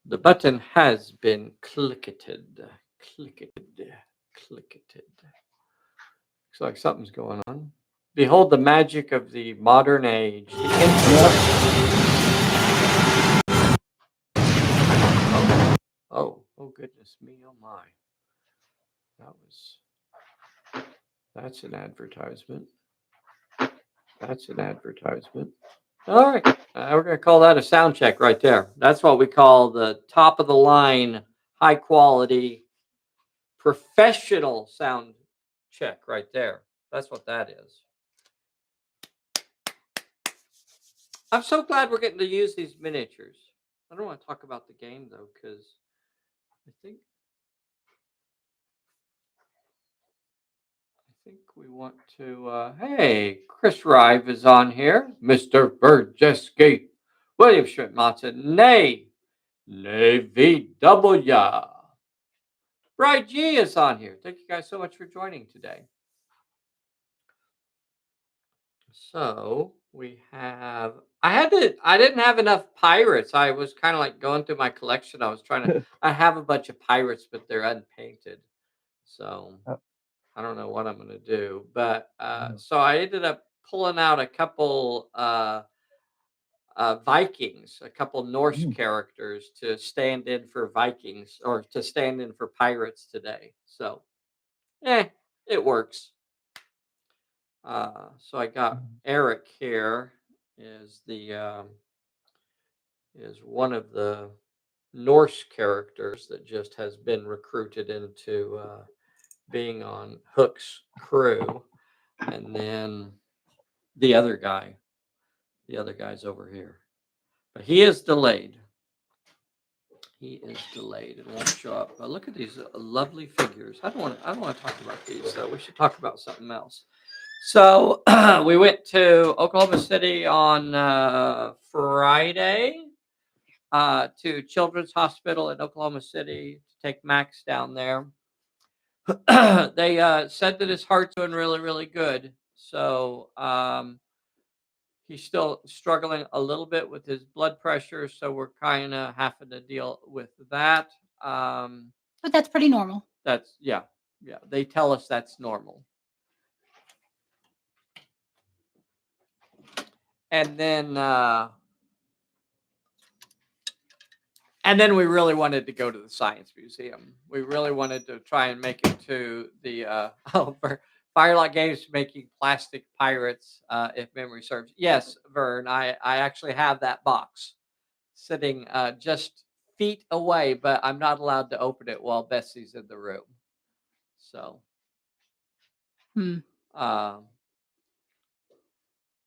The button has been clicketed. Clicketed. Clicketed. Looks like something's going on. Behold the magic of the modern age. The Yep. oh, goodness me, oh my. That's an advertisement. That's an advertisement. All right. We're going to call that a sound check right there. That's what we call the top of the line, high quality, professional sound check right there. That's what that is. I'm so glad we're getting to use these miniatures. I don't want to talk about the game though, because I think we want to. Hey, Chris Rive is on here. Mr. Burjeski. William Schmidt Matson. Nay. Nay VW. Bright G is on here. Thank you guys so much for joining today. So we have. I didn't have enough pirates. I was kind of like going through my collection. I was trying to. I have a bunch of pirates, but they're unpainted. So Oh, I don't know what I'm going to do. But mm, so I ended up pulling out a couple Vikings, a couple Norse mm, characters to stand in for Vikings or to stand in for pirates today. So, it works. So I got mm, Eric here is the is one of the Norse characters that just has been recruited into being on Hook's crew, and then the other guy, the other guy's over here, but he is delayed. He is delayed and won't show up. But look at these lovely figures. I don't want. I don't want to talk about these though. We should talk about something else. So we went to Oklahoma City on Friday to Children's Hospital in Oklahoma City to take Max down there. They said that his heart's doing really, really good. So he's still struggling a little bit with his blood pressure. So we're kind of having to deal with that. Um, But that's pretty normal. that's, yeah, yeah. They tell us that's normal. And then we really wanted to go to the science museum. We really wanted to try and make it to the Firelight Games making plastic pirates, if memory serves. Yes, Vern, I actually have that box sitting just feet away, but I'm not allowed to open it while Bessie's in the room. So, um,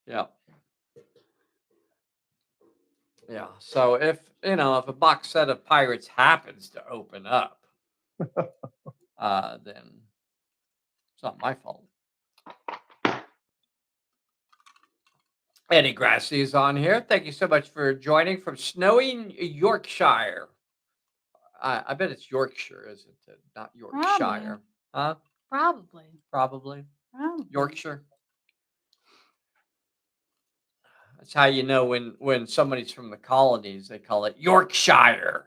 yeah. Yeah. So if if a box set of pirates happens to open up, then it's not my fault. Eddie Grassi is on here. Thank you so much for joining from snowy Yorkshire. I bet it's Yorkshire, isn't it? Not Yorkshire. Huh? Probably. Probably. Probably. Yorkshire. That's how you know when somebody's from the colonies, they call it Yorkshire.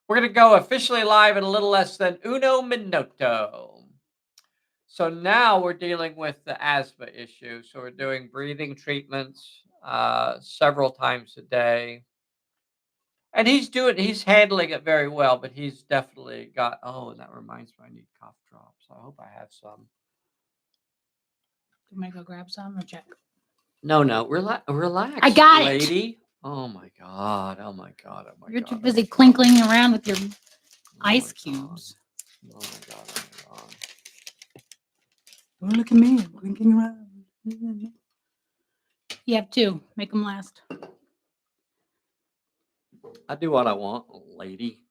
We're going to go officially live in a little less than uno minuto. So now we're dealing with the asthma issue. So we're doing breathing treatments several times a day. And he's handling it very well, but he's definitely got, oh, and that reminds me, I need cough drops. I hope I have some. You want me to go grab some or check? No, relax, I got it. lady. Oh my God. Oh my God. Oh my You're God. too oh busy my God. clinkling around with your Oh ice my God. cubes. Oh my God. Oh my God. Oh, look at me. I'm clinking around. You have two. Make them last. I do what I want, lady.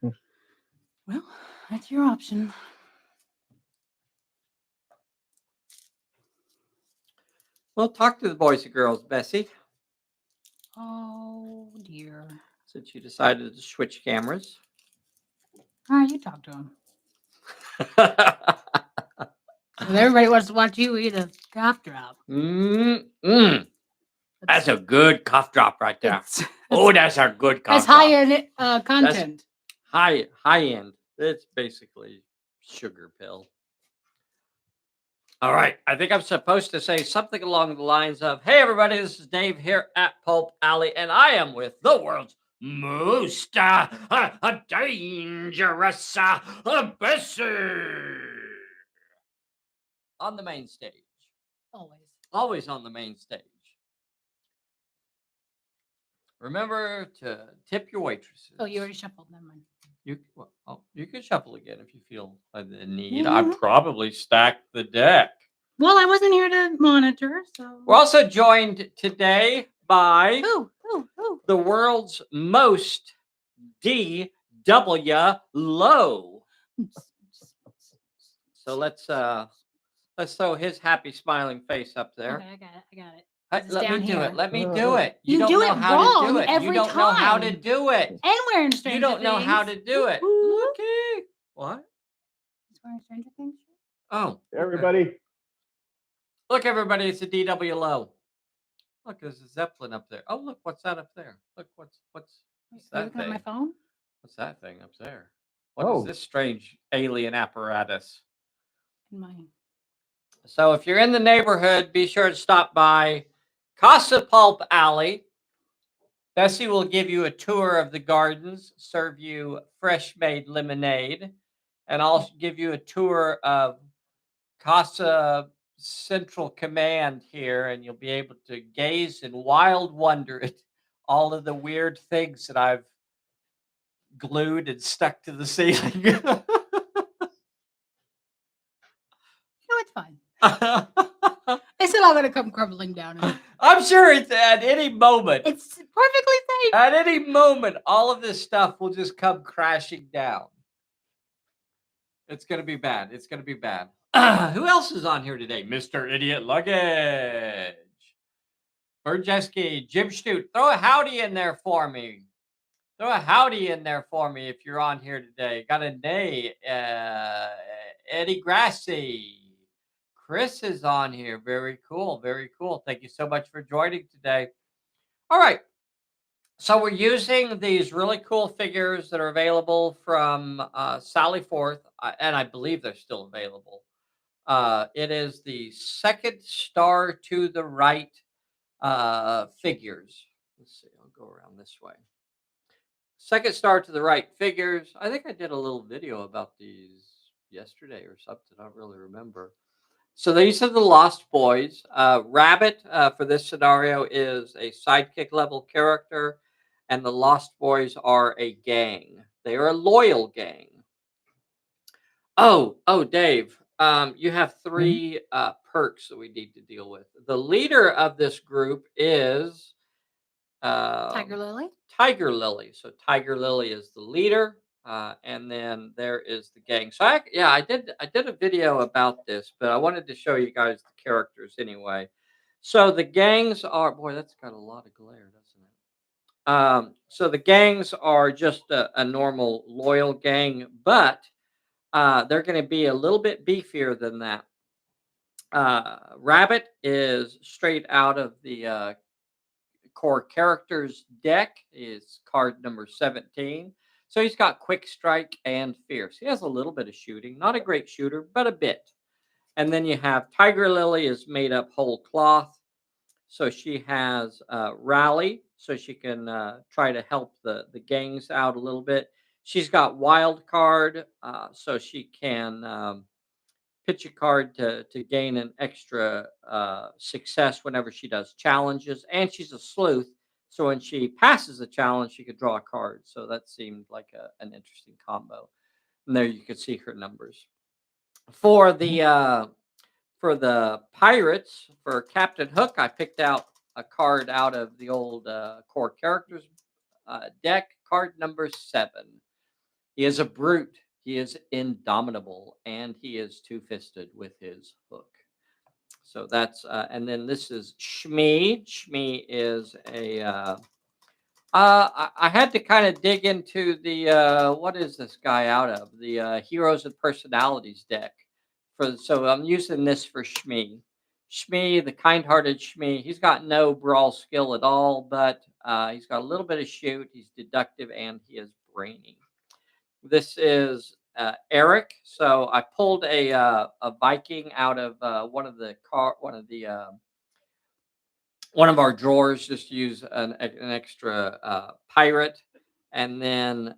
Well, that's your option. Well, talk to the boys and girls, Bessie, Oh, dear. since you decided to switch cameras. All right, you talk to them. Everybody wants to watch you eat a cough drop. Mm-mm. That's a good cough drop right there. Oh, that's a good cough That's drop. high-end content. High end. It's basically sugar pill. All right. I think I'm supposed to say something along the lines of, "Hey, everybody, this is Dave here at Pulp Alley, and I am with the world's most dangerous ambassador on the main stage. Always on the main stage. Remember to tip your waitresses. Oh, you already shuffled. Never mind. You can shuffle again if you feel the need. I probably stacked the deck. Well, I wasn't here to monitor, so. We're also joined today by Who? the world's most DW low. So let's throw his happy smiling face up there. Okay, I got it. Let me do it. Let me do it. You don't do know it how wrong to do it. every You don't know how to time. do it. And wearing Stranger You don't know Things. how to do it. Okay. What? He's wearing Stranger Things. Oh, Hey, everybody. Look, everybody, it's a DW low. Look, there's a Zeppelin up there. Oh, look, what's that up there? Look, what's Are you that looking at thing? my phone? What's that thing up there? What is this strange alien apparatus? Mine. So if you're in the neighborhood, be sure to stop by Casa Pulp Alley. Bessie will give you a tour of the gardens, serve you fresh-made lemonade, and I'll give you a tour of Casa Central Command here, and you'll be able to gaze in wild wonder at all of the weird things that I've glued and stuck to the ceiling. It's fine. It's not going to come crumbling down. I'm sure it's at any moment. It's perfectly safe. At any moment, all of this stuff will just come crashing down. It's going to be bad. It's going to be bad. Who else is on here today? Mr. Idiot Luggage. Burjeski, Jim Stute. Throw a howdy in there for me. Throw a howdy in there for me if you're on here today. Got a day. Eddie Grassi. Chris is on here. Very cool. Very cool. Thank you so much for joining today. All right. So we're using these really cool figures that are available from Sally Forth, and I believe they're still available. It is the Second Star to the Right figures. Let's see. I'll go around this way. Second Star to the Right figures. I think I did a little video about these yesterday or something. I don't really remember. So these are the Lost Boys. Rabbit for this scenario is a sidekick level character, and the Lost Boys are a gang. They are a loyal gang. Oh, Dave, you have three perks that we need to deal with. The leader of this group is Tiger Lily. Tiger Lily. So Tiger Lily is the leader. And then there is the gang. So I did a video about this, but I wanted to show you guys the characters anyway. So the gangs are, boy, that's got a lot of glare, doesn't it? So the gangs are just a normal loyal gang, but they're going to be a little bit beefier than that. Rabbit is straight out of the core characters deck. Is card number 17. So he's got quick strike and fierce. He has a little bit of shooting, not a great shooter, but a bit. And then you have Tiger Lily is made up whole cloth. So she has rally, so she can try to help the gangs out a little bit. She's got wild card, so she can pitch a card to gain an extra success whenever she does challenges. And she's a sleuth. So when she passes a challenge, she could draw a card. So that seemed like an interesting combo. And there you can see her numbers. For the pirates, for Captain Hook, I picked out a card out of the old core characters deck, card number 7. He is a brute. He is indomitable, and he is two-fisted with his hook. So that's, and then this is Shmee. Shmee is a, I had to kind of dig into the, what is this guy out of? The Heroes and Personalities deck. So I'm using this for Shmee. Shmi, the kind-hearted Shmi. He's got no brawl skill at all, but he's got a little bit of shoot. He's deductive and he is brainy. This is Eric. So I pulled a Viking out of one of our drawers. Just use an extra pirate, and then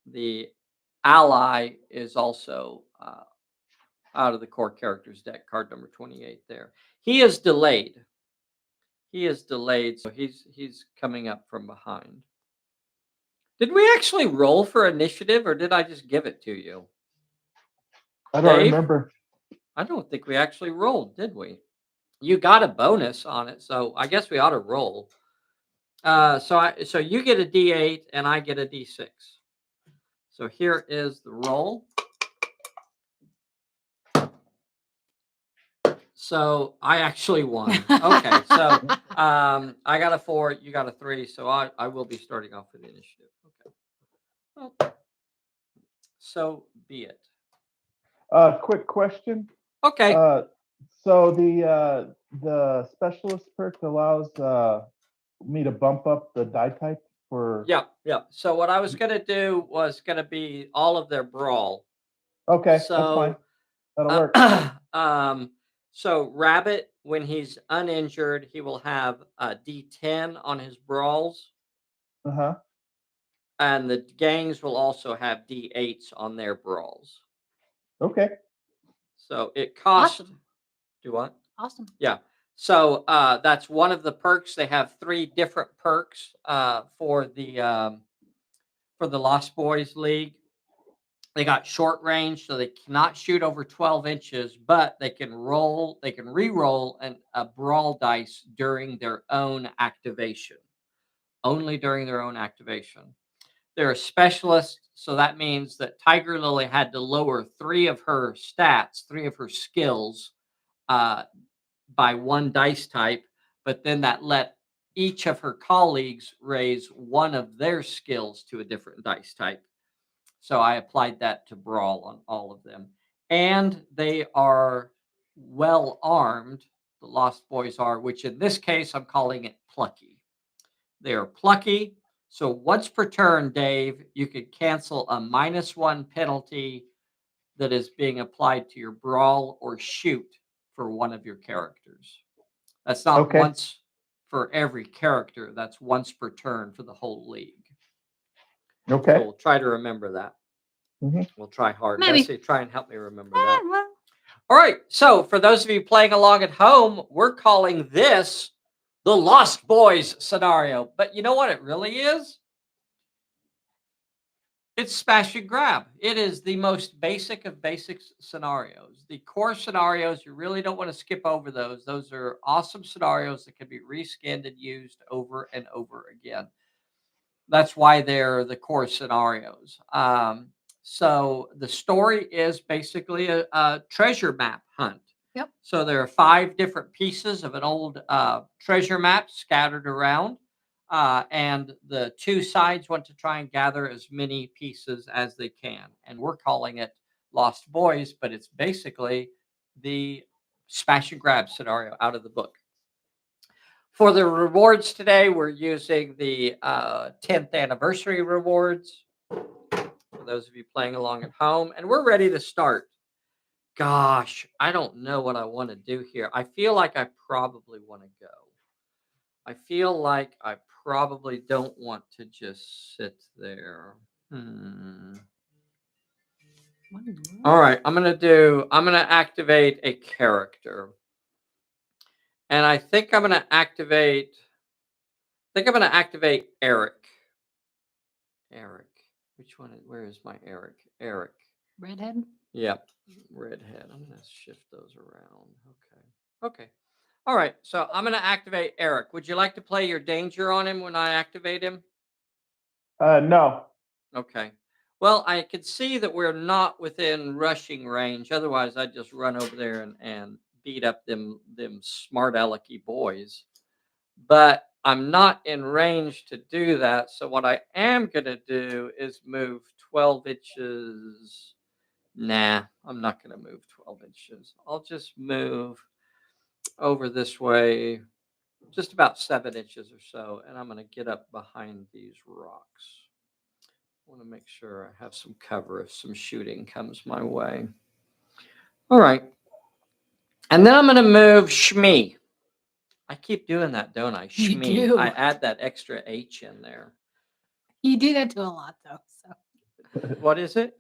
the ally is also out of the core characters deck, card number 28 there. He is delayed. So he's coming up from behind. Did we actually roll for initiative, or did I just give it to you? I don't Dave? remember. I don't think we actually rolled, did we? You got a bonus on it, so I guess we ought to roll. So you get a D8 and I get a D6. So here is the roll. So I actually won. Okay, so I got a 4, you got a 3, so I will be starting off with the initiative. Okay. Well, so be it. Quick question. Okay. So the specialist perk allows me to bump up the die type for. Yeah. So what I was gonna do was gonna be all of their brawl. Okay, So that's fine. That'll work. So Rabbit, when he's uninjured, he will have a D10 on his brawls, Uh-huh. and the gangs will also have D8s on their brawls. Okay. So it costs. Awesome. Do what? Awesome. Yeah. So that's one of the perks. They have 3 different perks for the Lost Boys League. They got short range, so they cannot shoot over 12 inches, but they can re-roll a brawl dice during their own activation. Only during their own activation. They're a specialist, so that means that Tiger Lily had to lower 3 of her stats, 3 of her skills, by 1 dice type, but then that let each of her colleagues raise 1 of their skills to a different dice type. So I applied that to brawl on all of them. And they are well armed. The Lost Boys are, which in this case, I'm calling it plucky. They are plucky. So once per turn, Dave, you could cancel a -1 penalty that is being applied to your brawl or shoot for one of your characters. That's not Okay. once for every character. That's once per turn for the whole league. Okay. So we'll try to remember that. Mhm. We'll try hard. Maybe. Bessie, try and help me remember that. Well, All right. So for those of you playing along at home, we're calling this the Lost Boys scenario. But you know what it really is? It's smash and grab. It is the most basic of basic scenarios. The core scenarios, you really don't want to skip over those. Those are awesome scenarios that can be reskinned and used over and over again. That's why they're the core scenarios. So the story is basically a treasure map hunt. Yep. So there are 5 different pieces of an old treasure map scattered around. And the 2 sides want to try and gather as many pieces as they can. And we're calling it Lost Boys, but it's basically the smash and grab scenario out of the book. For the rewards today, we're using the 10th anniversary rewards for those of you playing along at home. And we're ready to start. Gosh, I don't know what I want to do here. I feel like I probably want to go. I feel like I probably don't want to just sit there. All right, I'm going to activate a character. And I think I'm going to activate Eric. Eric. Which one? Where is my Eric? Eric. redhead. Yep. Redhead. I'm going to shift those around. Okay. All right. So I'm going to activate Eric. Would you like to play your danger on him when I activate him? No. Okay. Well, I could see that we're not within rushing range. Otherwise, I'd just run over there and beat up them smart alecky boys. But I'm not in range to do that. So what I am going to do is move 12 inches. Nah, I'm not going to move 12 inches. I'll just move over this way, just about 7 inches or so, and I'm going to get up behind these rocks. I want to make sure I have some cover if some shooting comes my way. All right. And then I'm going to move Shmi. I keep doing that, don't I? You Shmi. do. I add that extra H in there. You do that to a lot, though. So What is it?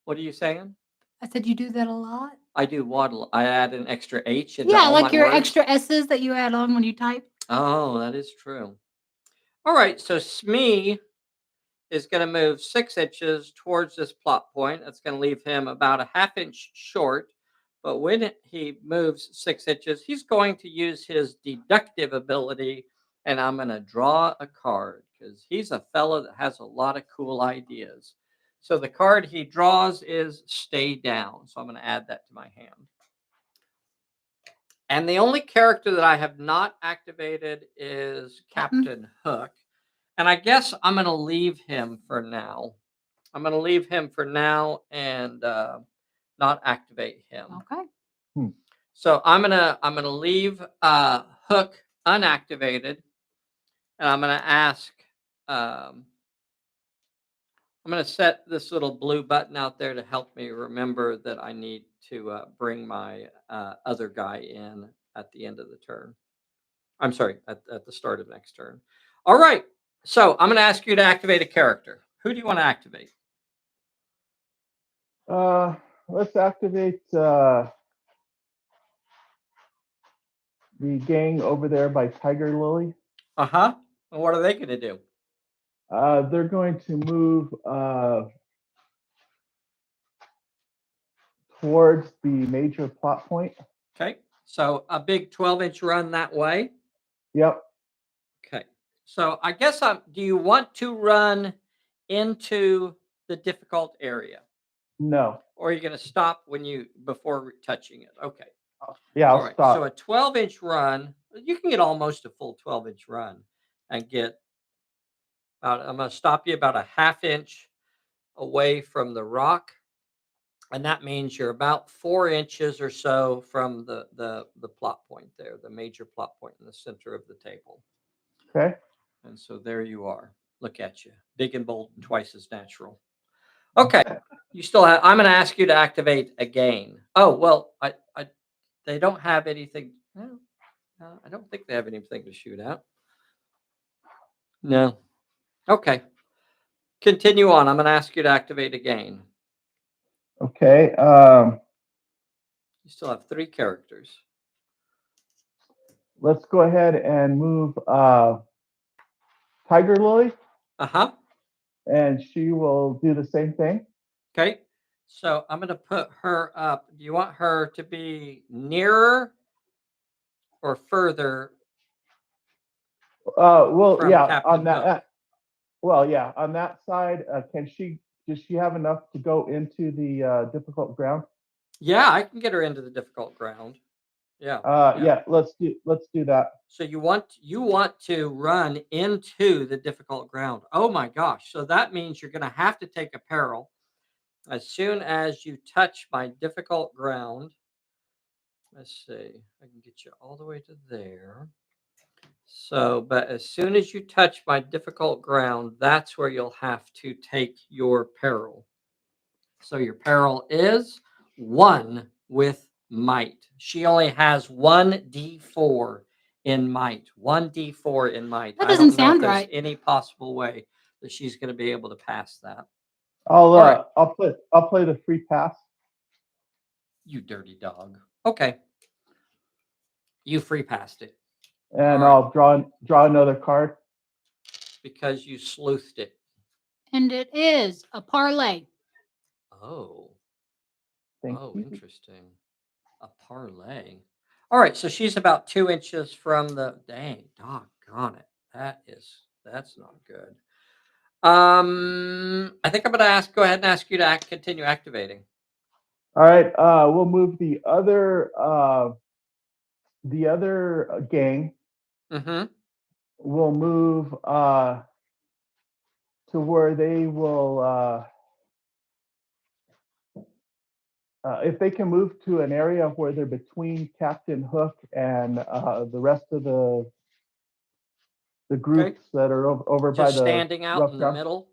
What are you saying? I said you do that a lot. I do waddle. I add an extra H into Yeah, all like my your words. extra S's that you add on when you type. Oh, that is true. All right. So Shmi is going to move 6 inches towards this plot point. That's going to leave him about a half inch short. But when he moves 6 inches, he's going to use his deductive ability, and I'm going to draw a card because he's a fellow that has a lot of cool ideas. So the card he draws is Stay Down. So I'm going to add that to my hand. And the only character that I have not activated is Captain Hook. And I guess I'm going to leave him for now. I'm going to leave him for now and not activate him. Okay. So I'm gonna leave Hook unactivated, and I'm gonna ask. I'm gonna set this little blue button out there to help me remember that I need to bring my other guy in at the end of the turn. I'm sorry, at the start of next turn. All right. So I'm gonna ask you to activate a character. Who do you want to activate? Let's activate the gang over there by Tiger Lily. And what are they going to do? They're going to move towards the major plot point. Okay. So a big 12-inch run that way. Yep. Okay. So I guess do you want to run into the difficult area? No. Or are you going to stop before touching it? Okay. Yeah, All I'll right. stop. So a 12-inch run, you can get almost a full 12-inch run and get I'm going to stop you about a half inch away from the rock. And that means you're about 4 inches or so from the plot point there, the major plot point in the center of the table. Okay. And so there you are. Look at you. Big and bold and twice as natural. Okay. You still have, I'm going to ask you to activate again. Oh, well, they don't have anything. No, I don't think they have anything to shoot at. No. Okay. Continue on. I'm going to ask you to activate again. Okay. You still have 3 characters. Let's go ahead and move Tiger Lily. And she will do the same thing. Okay. So I'm going to put her up. Do you want her to be nearer or further? Well, from yeah, Captain on that. Hook? Well, yeah, on that side, does she have enough to go into the difficult ground? Yeah, I can get her into the difficult ground. Yeah. Yeah, let's do that. So you want to run into the difficult ground. Oh my gosh. So that means you're going to have to take a peril as soon as you touch my difficult ground. Let's see. I can get you all the way to there. So, but as soon as you touch my difficult ground, that's where you'll have to take your peril. So your peril is 1 with might. She only has 1d4 in might. 1d4 in might. That I doesn't don't know if sound there's right. any possible way that she's going to be able to pass that. I'll play the free pass. You dirty dog. Okay. You free passed it. And All I'll draw another card. because you sleuthed it. And it is a parlay. Oh. Thank you. Interesting. A parlay. All right, so she's about 2 inches from the dang doggone it. That's not good. I think I'm gonna go ahead and ask you to continue activating. All right, we'll move the other gang. We'll move to where they will if they can move to an area where they're between Captain Hook and the rest of the groups that are over by Just the standing out rough in the ground. middle.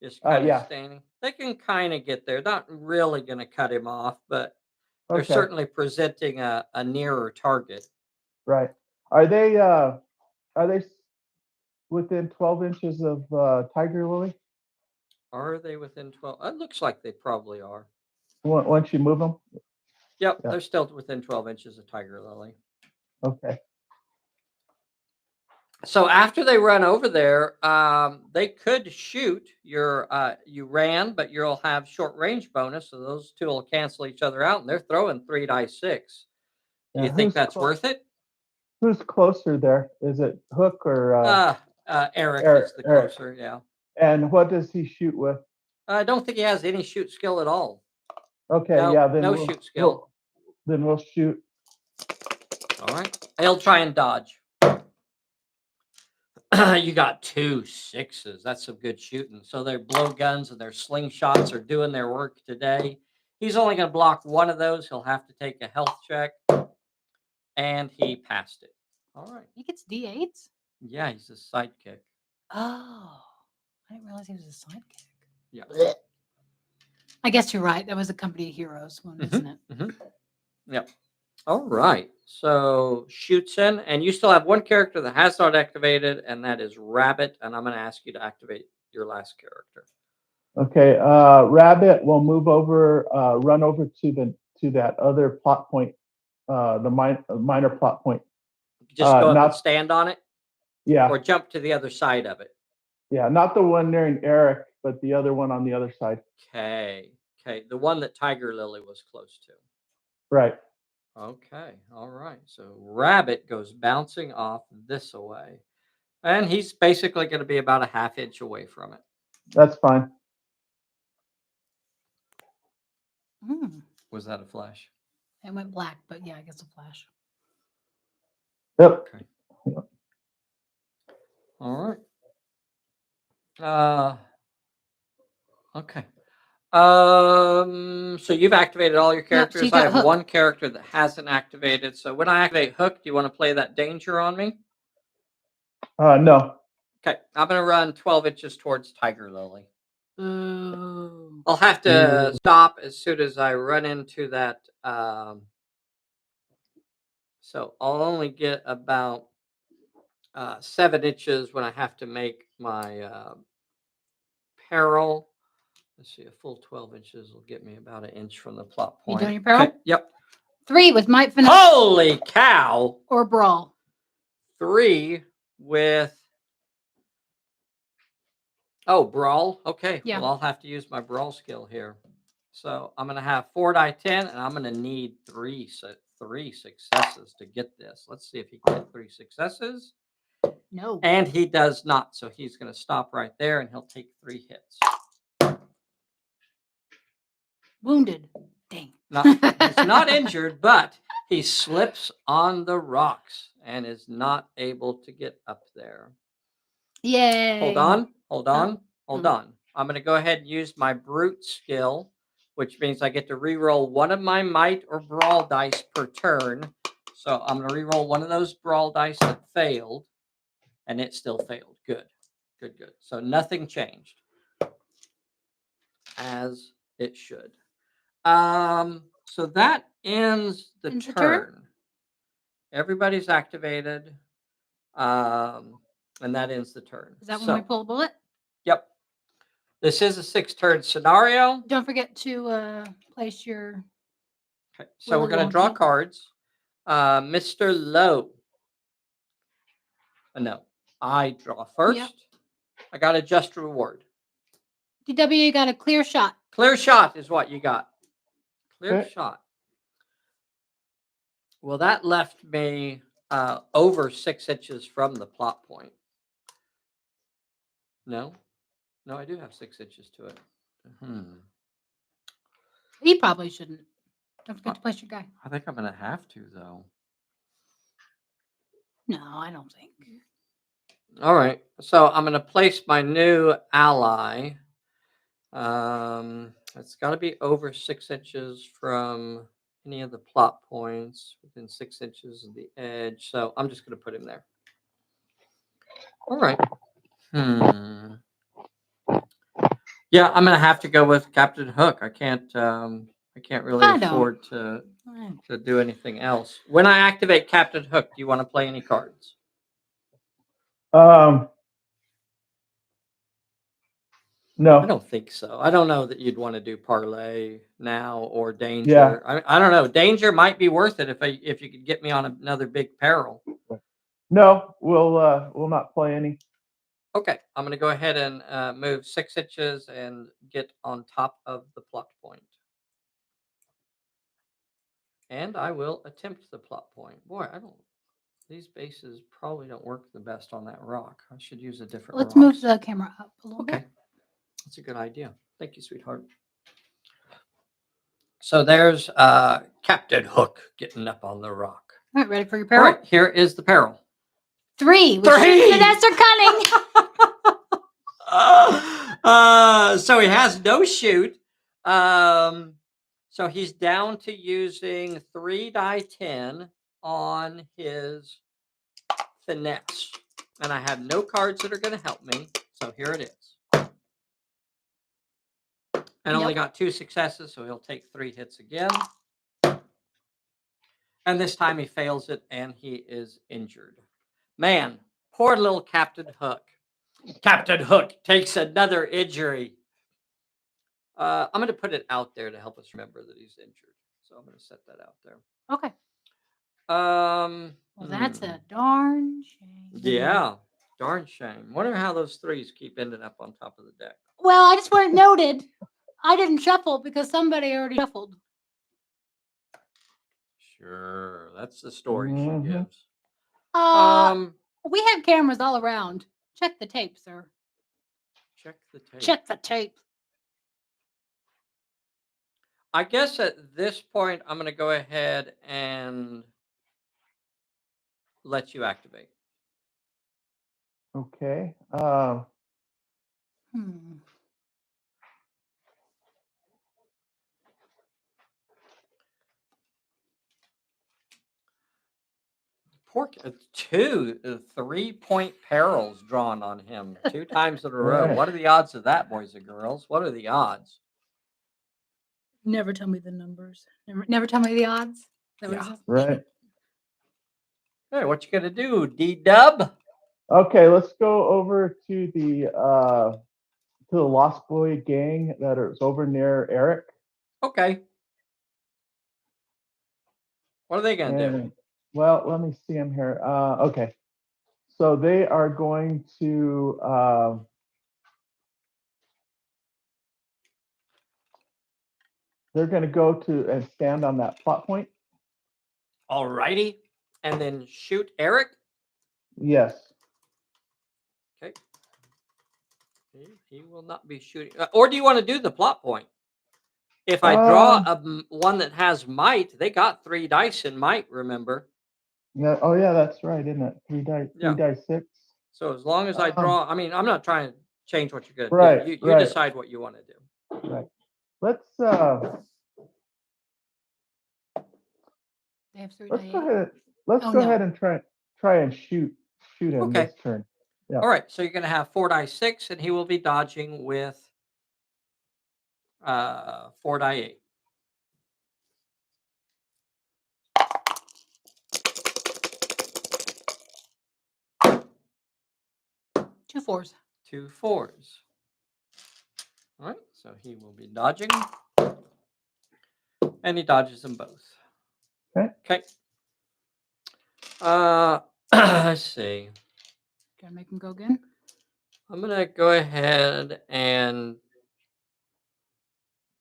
Just kind of Yeah. standing. They can kind of get there. Not really going to cut him off, but they're Okay. certainly presenting a nearer target. Right. Are they within 12 inches of Tiger Lily? Are they within 12? It looks like they probably are. Once you move them? Yep, Yeah. they're still within 12 inches of Tiger Lily. Okay. So after they run over there, they could shoot your. You ran, but you'll have short range bonus, so those two will cancel each other out, and they're throwing 3 dice 6. Do you Yeah, think that's worth it? Who's closer there? Is it Hook or Eric is the Eric? closer. Yeah. And what does he shoot with? I don't think he has any shoot skill at all. Okay, No, yeah, then no shoot skill. We'll shoot. All right. He'll try and dodge. You got 2 6s. That's some good shooting. So their blowguns and their slingshots are doing their work today. He's only going to block one of those. He'll have to take a health check. And he passed it. All right. He gets D8s? Yeah, he's a sidekick. Oh, I didn't realize he was a sidekick. Yeah. I guess you're right. That was a Company of Heroes one, isn't it? Yep. All right. So shoots in, and you still have one character that has not activated, and that is Rabbit. And I'm going to ask you to activate your last character. Okay, Rabbit will move over, run over to that other plot point, the minor plot point. Just go up and stand on it? Yeah. Or jump to the other side of it? Yeah, not the one near Eric, but the other one on the other side. Okay. The one that Tiger Lily was close to. Right. Okay. All right. So Rabbit goes bouncing off this away. And he's basically going to be about a half inch away from it. That's fine. Was that a flash? It went black, but yeah, I guess a flash. Yep. Okay. All right. Okay. So you've activated all your characters. Yep, so I have Hook. one character that hasn't activated. So when I activate Hook, do you want to play that danger on me? No. Okay. I'm going to run 12 inches towards Tiger Lily. Ooh. I'll have to stop as soon as I run into that. So I'll only get about 7 inches when I have to make my peril. Let's see, a full 12 inches will get me about an inch from the plot point. You doing your peril? Okay, yep. 3 with might finesse. Holy cow! Or brawl. 3 with brawl. Okay, yeah. Well, I'll have to use my brawl skill here. So I'm going to have 4 die 10, and I'm going to need 3 successes to get this. Let's see if he can get 3 successes. No. And he does not. So he's going to stop right there, and he'll take 3 hits. Wounded. Dang. He's not injured, but he slips on the rocks and is not able to get up there. Yay. Hold on. I'm going to go ahead and use my brute skill, which means I get to re-roll one of my might or brawl dice per turn. So I'm going to re-roll one of those brawl dice that failed, and it still failed. Good. So nothing changed, as it should. So that ends the turn. Everybody's activated. And that ends the turn. Is that when we pull a bullet? Yep. This is a 6-turn scenario. Don't forget to place your... Okay. So we're going to draw cards. Mr. Lowe. No, I draw first. Yep. I got a just reward. DW, you got a clear shot. Clear shot is what you got. Clear shot. Well, that left me over 6 inches from the plot point. No, I do have 6 inches to it. He probably shouldn't. Don't forget to place your guy. I think I'm going to have to, though. No, I don't think. All right. So I'm going to place my new ally. It's got to be over 6 inches from any of the plot points, within 6 inches of the edge. So I'm just going to put him there. All right. Yeah, I'm going to have to go with Captain Hook. I can't really I don't. afford to do anything else. When I activate Captain Hook, do you want to play any cards? No. I don't think so. I don't know that you'd want to do parlay now or danger. Yeah. I don't know. Danger might be worth it if you could get me on another big peril. No, we'll not play any. Okay, I'm going to go ahead and move 6 inches and get on top of the plot point. And I will attempt the plot point. Boy, these bases probably don't work the best on that rock. I should use a different Let's rock. move the camera up a little Okay, bit. that's a good idea. Thank you, sweetheart. So there's Captain Hook getting up on the rock. All right, ready for your All peril? right, here is the peril. 3, which is finesse or cunning. So he has no shoot. So he's down to using 3 die 10 on his finesse. And I have no cards that are going to help me. So here it is. And only got 2 successes, so he'll take 3 hits again. And this time he fails it and he is injured. Man, poor little Captain Hook. Captain Hook takes another injury. I'm going to put it out there to help us remember that he's injured. So I'm going to set that out there. Okay. Well, that's a darn shame. Yeah, darn shame. Wonder how those 3s keep ending up on top of the deck. Well, I just want it noted. I didn't shuffle because somebody already shuffled. Sure, that's the story she Mhm. gives. We have cameras all around. Check the tape, sir. Check the tape. Check the tape. I guess at this point, I'm going to go ahead and let you activate. Okay. Poor 3-point perils drawn on him 2 times in a row. Right. What are the odds of that, boys and girls? What are the odds? Never tell me the numbers. Never tell me the odds. Yeah. Right. Hey, what you gonna do, D-Dub? Okay, let's go over to the Lost Boy gang that is over near Eric. Okay. What are they gonna do? Well, let me see them here. Okay, so they are going to they're going to go to and stand on that plot point. All righty, and then shoot Eric. Yes. Okay. He will not be shooting. Or do you want to do the plot point? If I draw one that has might, they got 3 dice in might. Remember? Yeah. Oh, yeah, that's right, isn't it? 3 dice. 3 dice 6. So as long as I draw, I mean, I'm not trying to change what you're Right, gonna do. You right. decide what you want to do. Right. Let's They have 3 let's die go 8. ahead. Let's go ahead and try and shoot him this turn. Yeah. All right. So you're going to have 4 die 6, and he will be dodging with 4 die 8. Two 4s. 2 4s. All right. So he will be dodging, and he dodges them both. Okay. Let's see. Gonna make him go again. I'm gonna go ahead and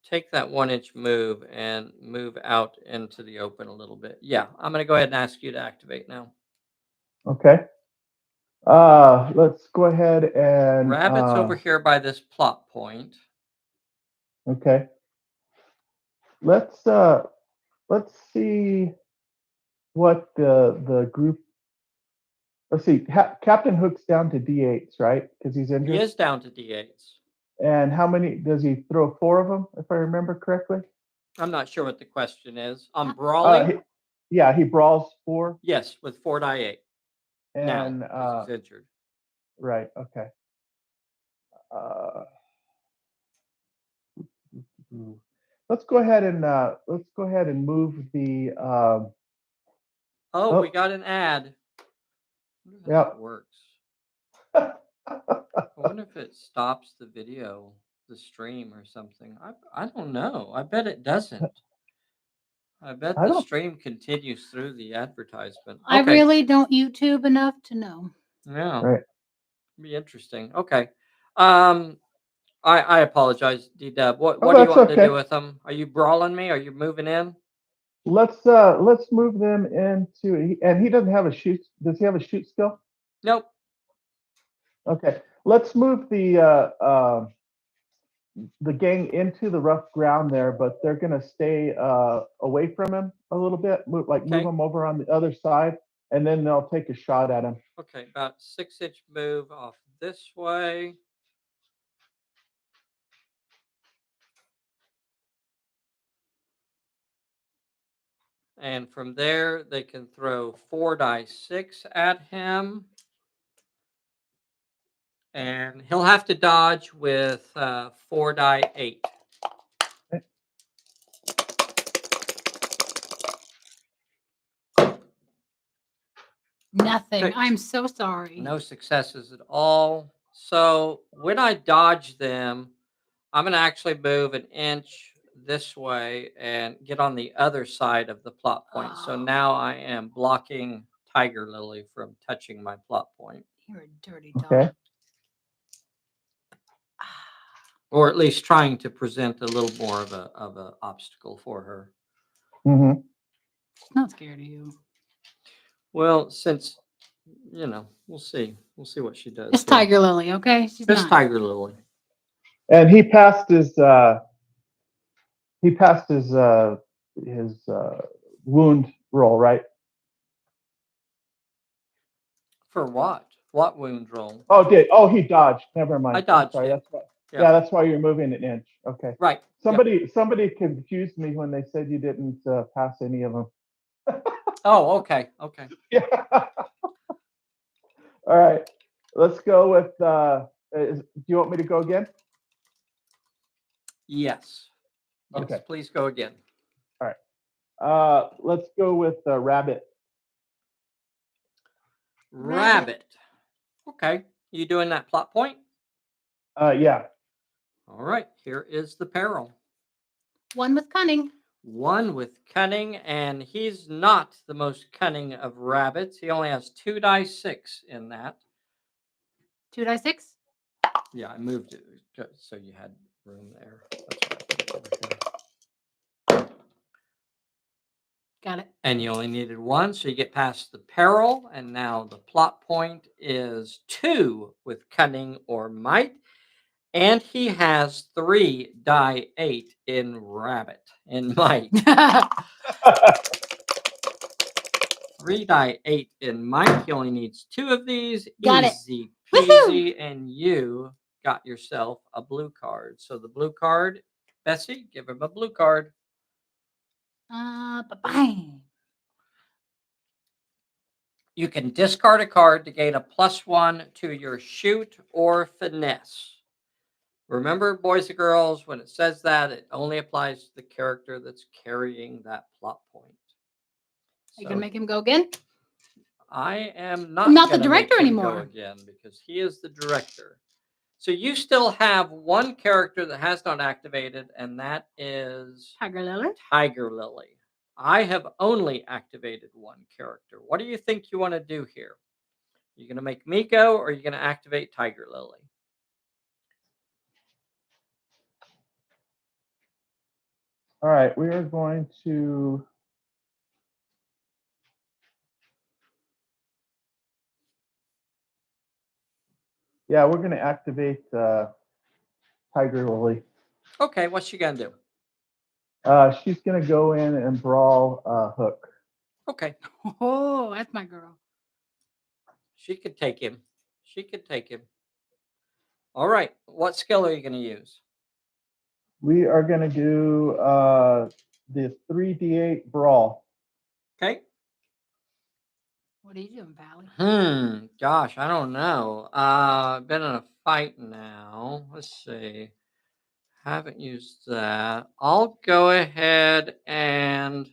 take that 1-inch move and move out into the open a little bit. Yeah, I'm gonna go ahead and ask you to activate now. Okay. Let's go ahead and Rabbit's over here by this plot point. Okay. Let's see what the group. Let's see. Captain Hook's down to D8s, right? Because he's injured. He is down to D8s. And how many does he throw? 4 of them, if I remember correctly. I'm not sure what the question is. On Uh, brawling? Yeah, he brawls 4, Yes, with 4 die 8. Now, and 'cause he's injured. right. Okay. Uh, let's go ahead and move the. Oh, we Oh, got an ad. I wonder how yeah. that works. I wonder if it stops the video, the stream or something. I don't know. I bet it doesn't. I bet I the don't. stream continues through the advertisement. I Okay. really don't YouTube enough to know. Yeah. Right. Be interesting. Okay. Um, I apologize, D-Dub. What Oh, do you that's want to do okay. with them? Are you brawling me? Are you moving in? Let's move them into. And he doesn't have a shoot. Does he have a shoot skill? Nope. Okay. Let's move the gang into the rough ground there, but they're gonna stay away from him a little bit. Move Okay. them over on the other side, and then they'll take a shot at him. Okay. About 6-inch move off this way. And from there, they can throw 4 die 6 at him. And he'll have to dodge with 4 die 8. Nothing. Okay. I'm so sorry. No successes at all. So when I dodge them, I'm going to actually move an inch this way and get on the other side of the plot point. So Oh. now I am blocking Tiger Lily from touching my plot point. You're a dirty dog. Okay. Or at least trying to present a little more of a obstacle for her. Mm-hmm. Not scared of you. Well, since we'll see. We'll see what she does. It's here. Tiger Lily, okay? She's It's not. Tiger Lily. And he passed his wound roll, right? For what? What wound roll? Oh, he dodged. Never mind. I dodged I'm sorry. it. That's why. Yeah. Yeah, that's why you're moving an inch. Okay. Right. Somebody confused me when they said you didn't pass any of them. Oh, okay. Okay. Yeah. All right. Let's go with. Do you want me to go again? Yes. Yes. Okay. Please go again. All right. Let's go with Rabbit. Rabbit. Okay. You doing that plot point? Yeah. All right. Here is the peril. One with cunning. 1 with cunning, and he's not the most cunning of rabbits. He only has 2 die 6 in that. 2 die 6. Yeah, I moved it so you had room there. That's why I put it over here. Got it. And you only needed 1, so you get past the peril. And now the plot point is 2 with cunning or might. And he has 3 die 8 in rabbit, in might. 3 die 8 in might. He only needs 2 of these. Got it. Easy Woohoo! peasy. And you got yourself a blue card. So the blue card, Bessie, give him a blue card. Bang. You can discard a card to gain a +1 to your shoot or finesse. Remember, boys and girls, when it says that, it only applies to the character that's carrying that plot point. Are you going to make him go again? I am not Not the gonna make director him go anymore. again because he is the director. So you still have 1 character that has not activated, and that is Tiger Lily. Tiger Lily. I have only activated 1 character. What do you think you want to do here? You're going to make me go, or are you going to activate Tiger Lily? All right. We are going to. Yeah, we're going to activate Tiger Lily. Okay, what's she going to do? She's going to go in and brawl Hook. Okay, Oh, that's my girl. she could take him. She could take him. All right. What skill are you going to use? We are going to do the 3d8 brawl. Okay. What are you doing, Pally? Gosh, I don't know. I've been in a fight now. Let's see. Haven't used that. I'll go ahead and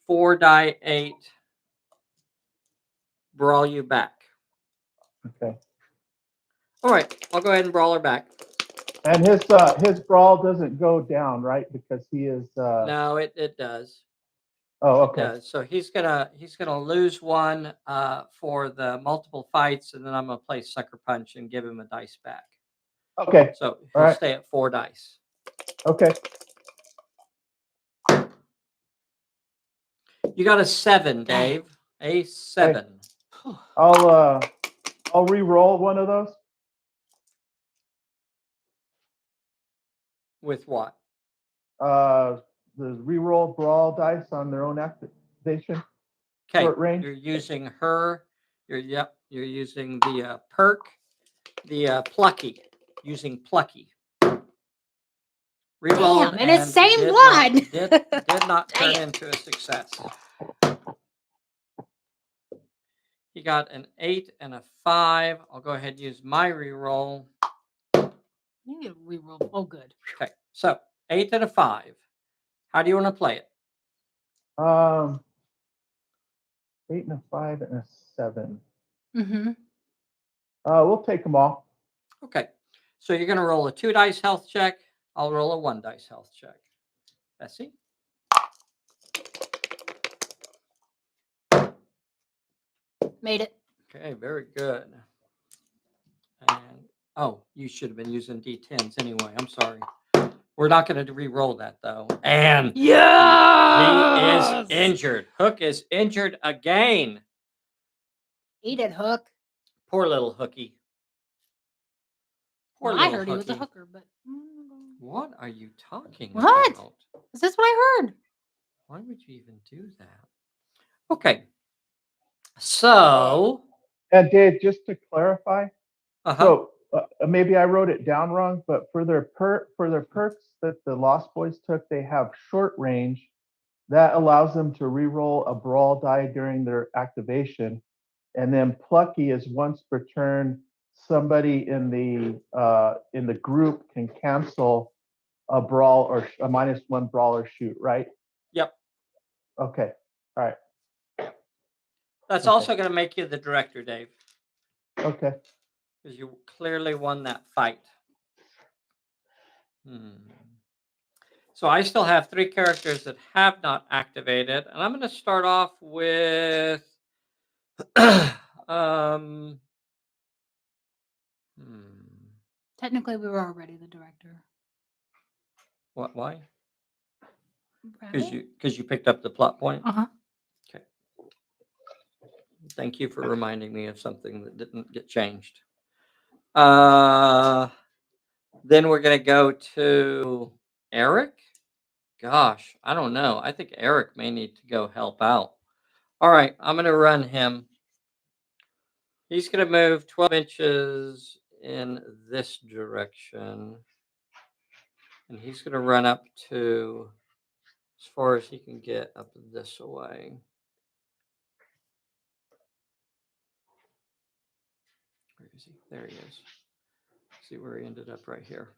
4 die 8 brawl you back. Okay. All right. I'll go ahead and brawl her back. And his brawl doesn't go down, right? Because he is. No, it does. Oh, It okay. does. So he's gonna lose one for the multiple fights, and then I'm gonna play sucker punch and give him a dice back. Okay. So All he'll right. stay at 4 dice. Okay. You got a 7, Dang. Dave. A 7. I'll re-roll one of those. With what? The re-roll brawl dice on their own activation. Okay, Short range. you're using her. You're using the perk, the plucky. Using plucky. Rerolled Damn, and it's same did blood. did not Dang turn it. into a success. He got an 8 and a 5. I'll go ahead and use my reroll. You need to reroll. Oh, good. Okay, so 8 and a 5. How do you want to play it? 8 and a 5 and a 7. Mm-hmm. We'll take them all. Okay, so you're going to roll a 2 dice health check. I'll roll a 1 dice health check. Bessie? Made it. Okay, very good. And oh, you should have been using D10s anyway. I'm sorry. We're not going to re-roll that though. And Yeah. he is injured. Hook is injured again. Eat it, Hook. Poor little Hooky. Poor Well, I little heard he was a Hooky. hooker, but What are you talking What? about? is this what I heard? Why would you even do that? Okay. So, And Dave, just to clarify, uh-huh. so maybe I wrote it down wrong, but for their perks that the Lost Boys took, they have short range. That allows them to re-roll a brawl die during their activation, and then plucky is once per turn. Somebody in the group can cancel a brawl or a -1 brawl or shoot, right? Yep. Okay. All right. That's Okay. also going to make you the director, Dave. Okay. Because you clearly won that fight. So I still have 3 characters that have not activated, and I'm going to start off with Technically, we were already the director. What? Why? Right? Because you picked up the plot point. Uh-huh. Okay. Thank you for reminding me of something that didn't get changed. Then we're going to go to Eric. Gosh, I don't know. I think Eric may need to go help out. All right, I'm going to run him. He's going to move 12 inches in this direction. And he's going to run up to as far as he can get up this way. Where is he? There he is. See where he ended up right here.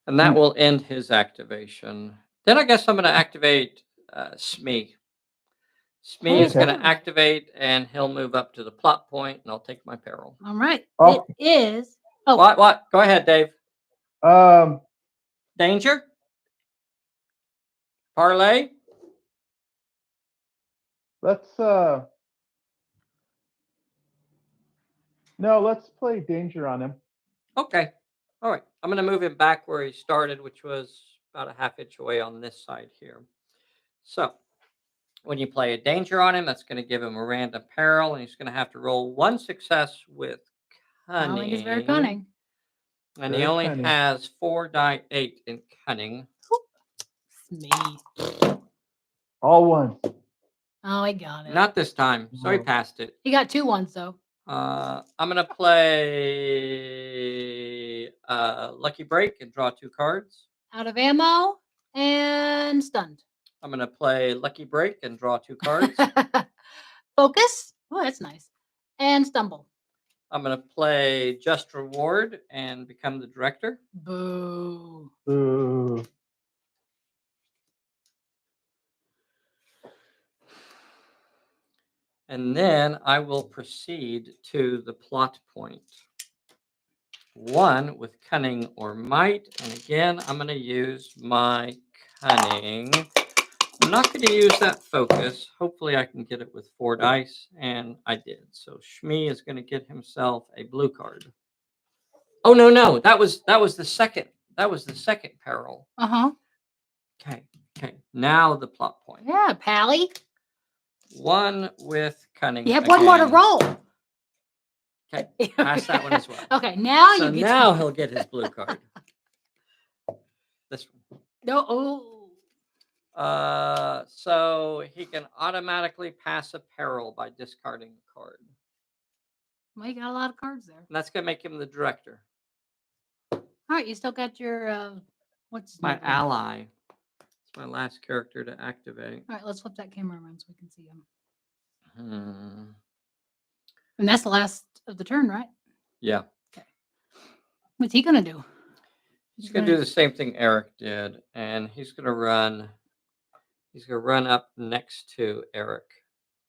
And that will end his activation. Then I guess I'm going to activate Smee. Smee is going to activate, and he'll move up to the plot point, and I'll take my peril. All right. Oh. It is. Oh. What? Go ahead, Dave. Danger? Parlay? Let's play danger on him. Okay. All right. I'm going to move him back where he started, which was about a half inch away on this side here. So when you play a danger on him, that's going to give him a random peril, and he's going to have to roll 1 success with cunning. Oh, he's very cunning. And he only has 4 die 8 in cunning. Me. All ones. Oh, I got it. Not this time. So he passed it. He got 2 ones though. I'm gonna play Lucky Break and draw 2 cards. Out of ammo and stunned. I'm gonna play Lucky Break and draw 2 cards. Focus. Oh, that's nice. And stumble. I'm gonna play Just Reward and become the director. Boo. Ooh. And then I will proceed to the plot point. 1 with cunning or might. And again, I'm going to use my cunning. I'm not going to use that focus. Hopefully I can get it with 4 dice. And I did. So Shmi is going to get himself a blue card. Oh, no. That was the second. That was the second peril. Uh-huh. Okay. Now the plot point. Yeah, Pally. 1 with cunning. You have one more to again. roll. Okay, pass that one as well. Okay, now So you get now he'll get his blue card. This one. No, So he can automatically pass a peril by discarding a card. well, you got a lot of cards there. And that's gonna make him the director. All right, you still got your what's his My name? ally. It's my last character to activate. All right, let's flip that camera around so we can see him. Hmm. And that's the last of the turn, right? Yeah. Okay. What's he gonna do? He's gonna do the same thing Eric did, and he's gonna run. He's gonna run up next to Eric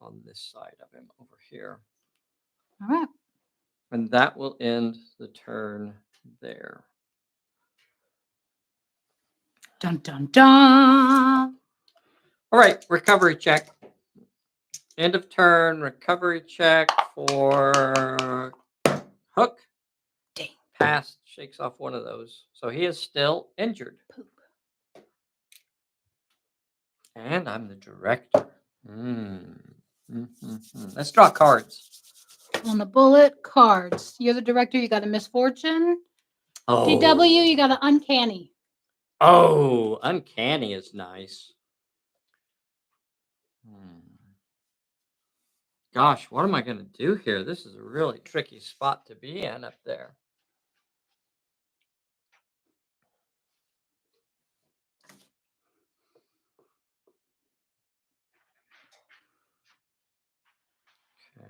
on this side of him over here. All right. And that will end the turn there. Dun dun dun. All right, recovery check. End of turn, recovery check for Hook. Dang. Passed, shakes off one of those. So he is still injured. Poop. And I'm the director. Let's draw cards. On the bullet, cards. You're the director, you got a misfortune. Oh. DW, you got an uncanny. Oh, uncanny is nice. Gosh, what am I going to do here? This is a really tricky spot to be in up there. Okay.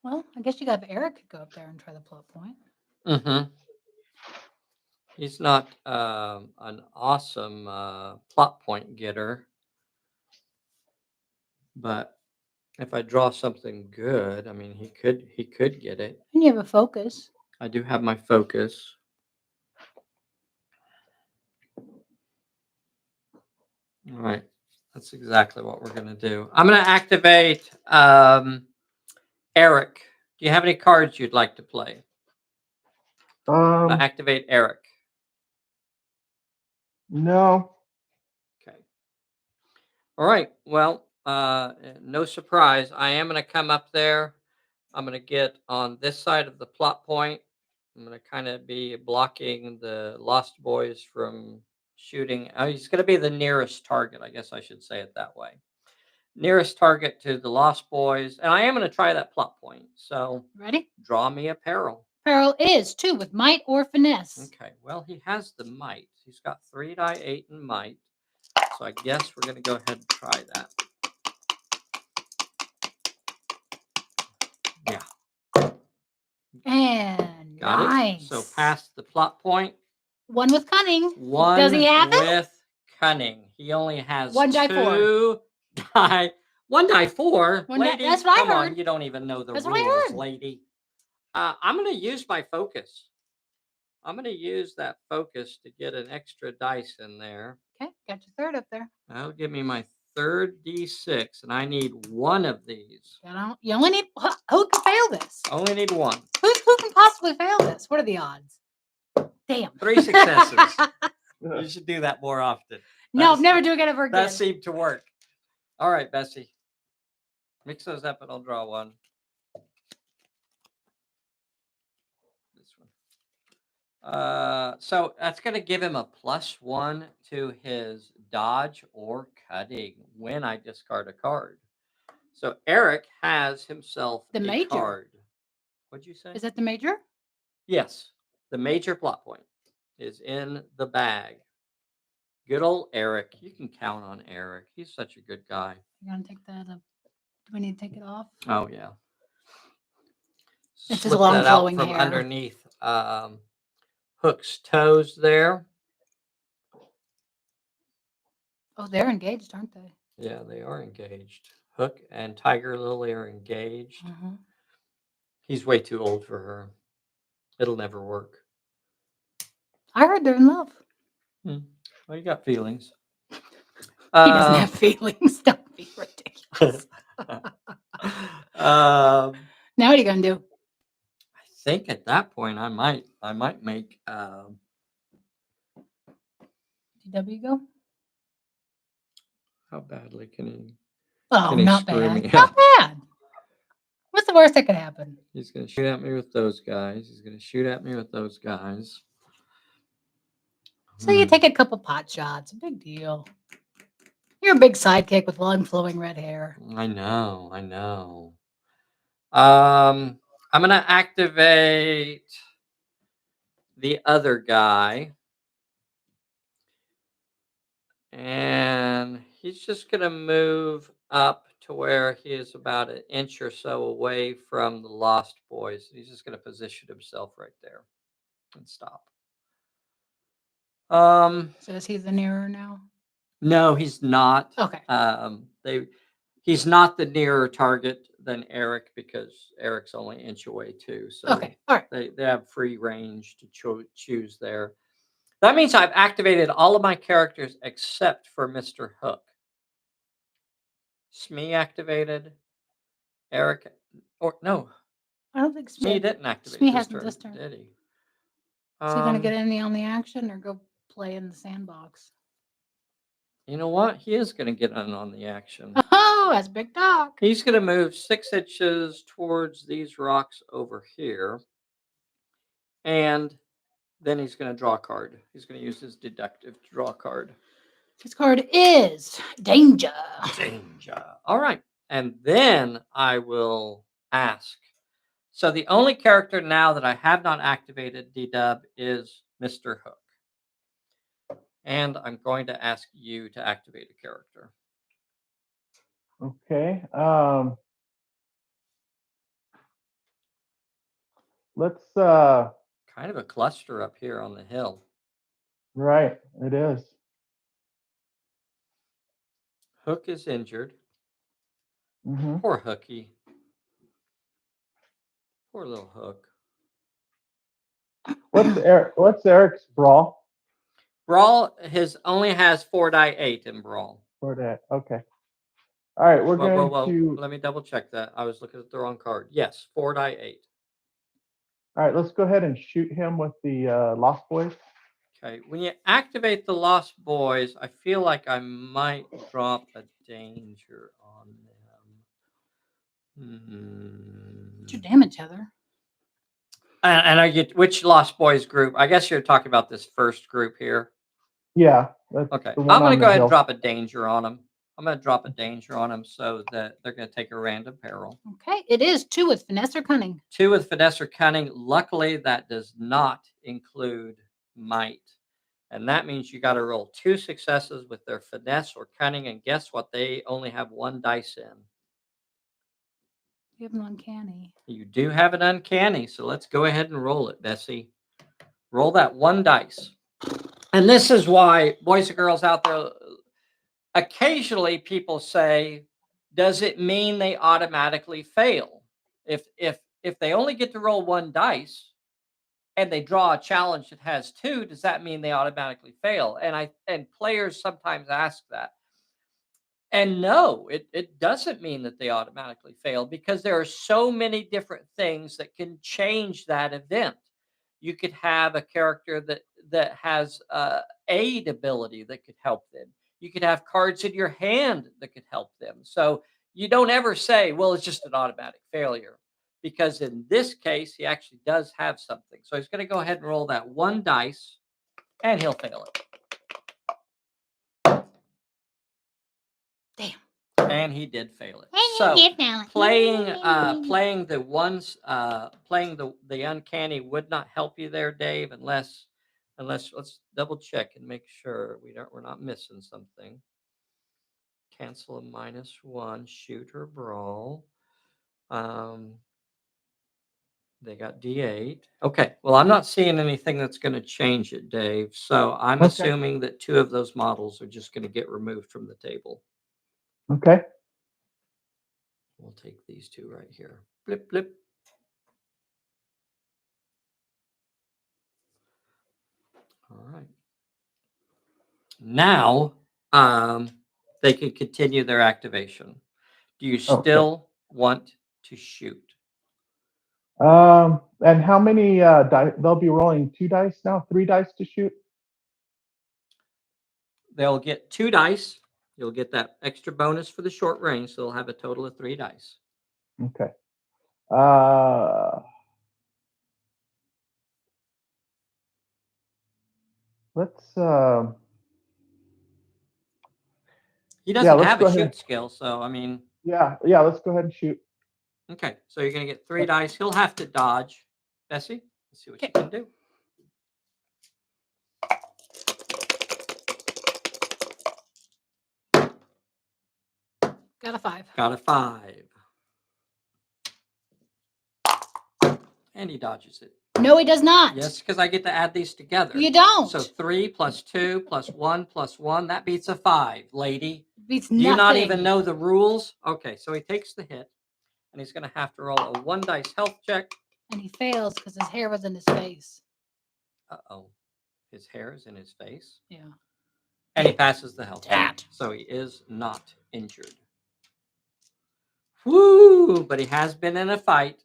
Well, I guess you got Eric could go up there and try the plot point. He's not an awesome plot point getter, but if I draw something good, I mean, he could get it. And you have a focus. I do have my focus. All right, that's exactly what we're gonna do. I'm gonna activate Eric. Do you have any cards you'd like to play? I'm gonna activate Eric. No. Okay. All right. Well, no surprise. I am going to come up there. I'm going to get on this side of the plot point. I'm going to kind of be blocking the Lost Boys from shooting. He's going to be the nearest target. I guess I should say it that way. Nearest target to the Lost Boys. And I am going to try that plot point. So Ready? Draw me a peril. Peril is 2 with might or finesse. Okay. Well, he has the might. He's got 3 die 8 and might. So I guess we're going to go ahead and try that. Yeah. And Got nice. it. So past the plot point. 1 with cunning. 1 Does he have it? with cunning. He only has 1 die 2 die. 1 die 4. Lady, that's what I come heard. on. You don't even know the That's what I rules, heard. lady. I'm going to use my focus. I'm going to use that focus to get an extra dice in there. Okay, got your 3rd up there. That'll give me my 3rd D6, and I need 1 of these. You only need who can fail this? Only need 1. Who can possibly fail this? What are the odds? Damn. 3 successes. You should do that more often. No, never do it ever again. That seemed to work. All right, Bessie. Mix those up and I'll draw one. This one. So that's going to give him a +1 to his dodge or cutting when I discard a card. So Eric has himself The a major. card. What'd you say? Is that the major? Yes, the major plot point is in the bag. Good old Eric. You can count on Eric. He's such a good guy. You're gonna take that. Do we need to take it off? Oh yeah. It's his Slip long that out flowing from hair. underneath Hook's toes there. Oh, they're engaged, aren't they? Yeah, they are engaged. Hook and Tiger Lily are engaged. Mhm. He's way too old for her. It'll never work. I heard they're in love. Well, you got feelings. He doesn't have feelings. Don't be ridiculous. Now Now what are you gonna do? I think at that point I might make DW go? how badly can he Oh, he not screw bad. me? Not bad. What's the worst that could happen? He's gonna shoot at me with those guys. He's gonna shoot at me with those guys. So you take a couple pot shots. Big deal. You're a big sidekick with long flowing red hair. I know. I'm gonna activate the other guy. And he's just going to move up to where he is about an inch or so away from the Lost Boys. He's just going to position himself right there and stop. So is he the nearer now? No, he's not. Okay. He's not the nearer target than Eric because Eric's only an inch away too. So Okay. All right. they have free range to choose there. That means I've activated all of my characters except for Mr. Hook. Smee activated. Eric, or no, I don't think Smee Smee didn't activate Smee this hasn't turn, this turn. did he? Is he gonna get any on the action or go play in the sandbox? You know what? He is going to get in on the action. Oh, that's big talk. He's going to move 6 inches towards these rocks over here. And then he's going to draw a card. He's going to use his deductive to draw a card. His card is Danger. Danger. All right. And then I will ask. So the only character now that I have not activated, D-Dub, is Mr. Hook. And I'm going to ask you to activate a character. Okay. Let's Kind of a cluster up here on the hill. right, it is. Hook is injured. Mm-hmm. Poor Hooky. Poor little Hook. What's Eric's brawl? Brawl only has 4-8 in Brawl. For that. Okay. All right, we're going Whoa. to. Let me double check that. I was looking at the wrong card. Yes, 4-8. All right, let's go ahead and shoot him with the Lost Boys. Okay, when you activate the Lost Boys, I feel like I might drop a danger on them. What's your damage, Heather? And I get which Lost Boys group? I guess you're talking about this first group here. Yeah. That's Okay, the I'm one going on to the go ahead hill. and drop a danger on them. I'm going to drop a danger on them so that they're going to take a random peril. Okay, it is 2 with finesse or cunning. 2 with finesse or cunning. Luckily, that does not include might. And that means you got to roll 2 successes with their finesse or cunning. And guess what? They only have 1 dice in. You have an uncanny. You do have an uncanny. So let's go ahead and roll it, Bessie. Roll that 1 dice. And this is why, boys and girls out there, occasionally people say, does it mean they automatically fail? If they only get to roll 1 dice and they draw a challenge that has 2, does that mean they automatically fail? And players sometimes ask that. And no, it doesn't mean that they automatically fail because there are so many different things that can change that event. You could have a character that has aid ability that could help them. You could have cards in your hand that could help them. So you don't ever say, well, it's just an automatic failure. because in this case, he actually does have something. So he's going to go ahead and roll that one dice, and he'll fail it. Damn. And he did fail it. And So you did fail it. playing Yay. playing the ones playing the uncanny would not help you there, Dave, unless let's double check and make sure we're not missing something. Cancel a -1, shoot or brawl. They got D8. Okay, well, I'm not seeing anything that's going to change it, Dave. So I'm Okay. assuming that 2 of those models are just going to get removed from the table. Okay. We'll take these 2 right here. Blip, blip. All right. Now they can continue their activation. Do you still want to shoot? And how many dice? They'll be rolling 2 dice now, 3 dice to shoot. They'll get 2 dice. You'll get that extra bonus for the short range, so they'll have a total of 3 dice. Okay. Let's. He doesn't let's have go a ahead. shoot skill, so I mean. Yeah. Let's go ahead and shoot. Okay, so you're going to get 3 dice. He'll have to dodge. Bessie, let's see what you can do. Got a 5. Got a 5. And he dodges it. No, he does not. Yes, because I get to add these together. You don't. So 3 plus 2 plus 1 plus 1, that beats a 5, lady. Beats Do nothing. you not even know the rules? Okay, so he takes the hit, and he's going to have to roll a 1 dice health check. And he fails because his hair was in his face. Uh-oh. His hair is in his face. Yeah. And he passes the health check. That. So he is not injured. Woo! But he has been in a fight,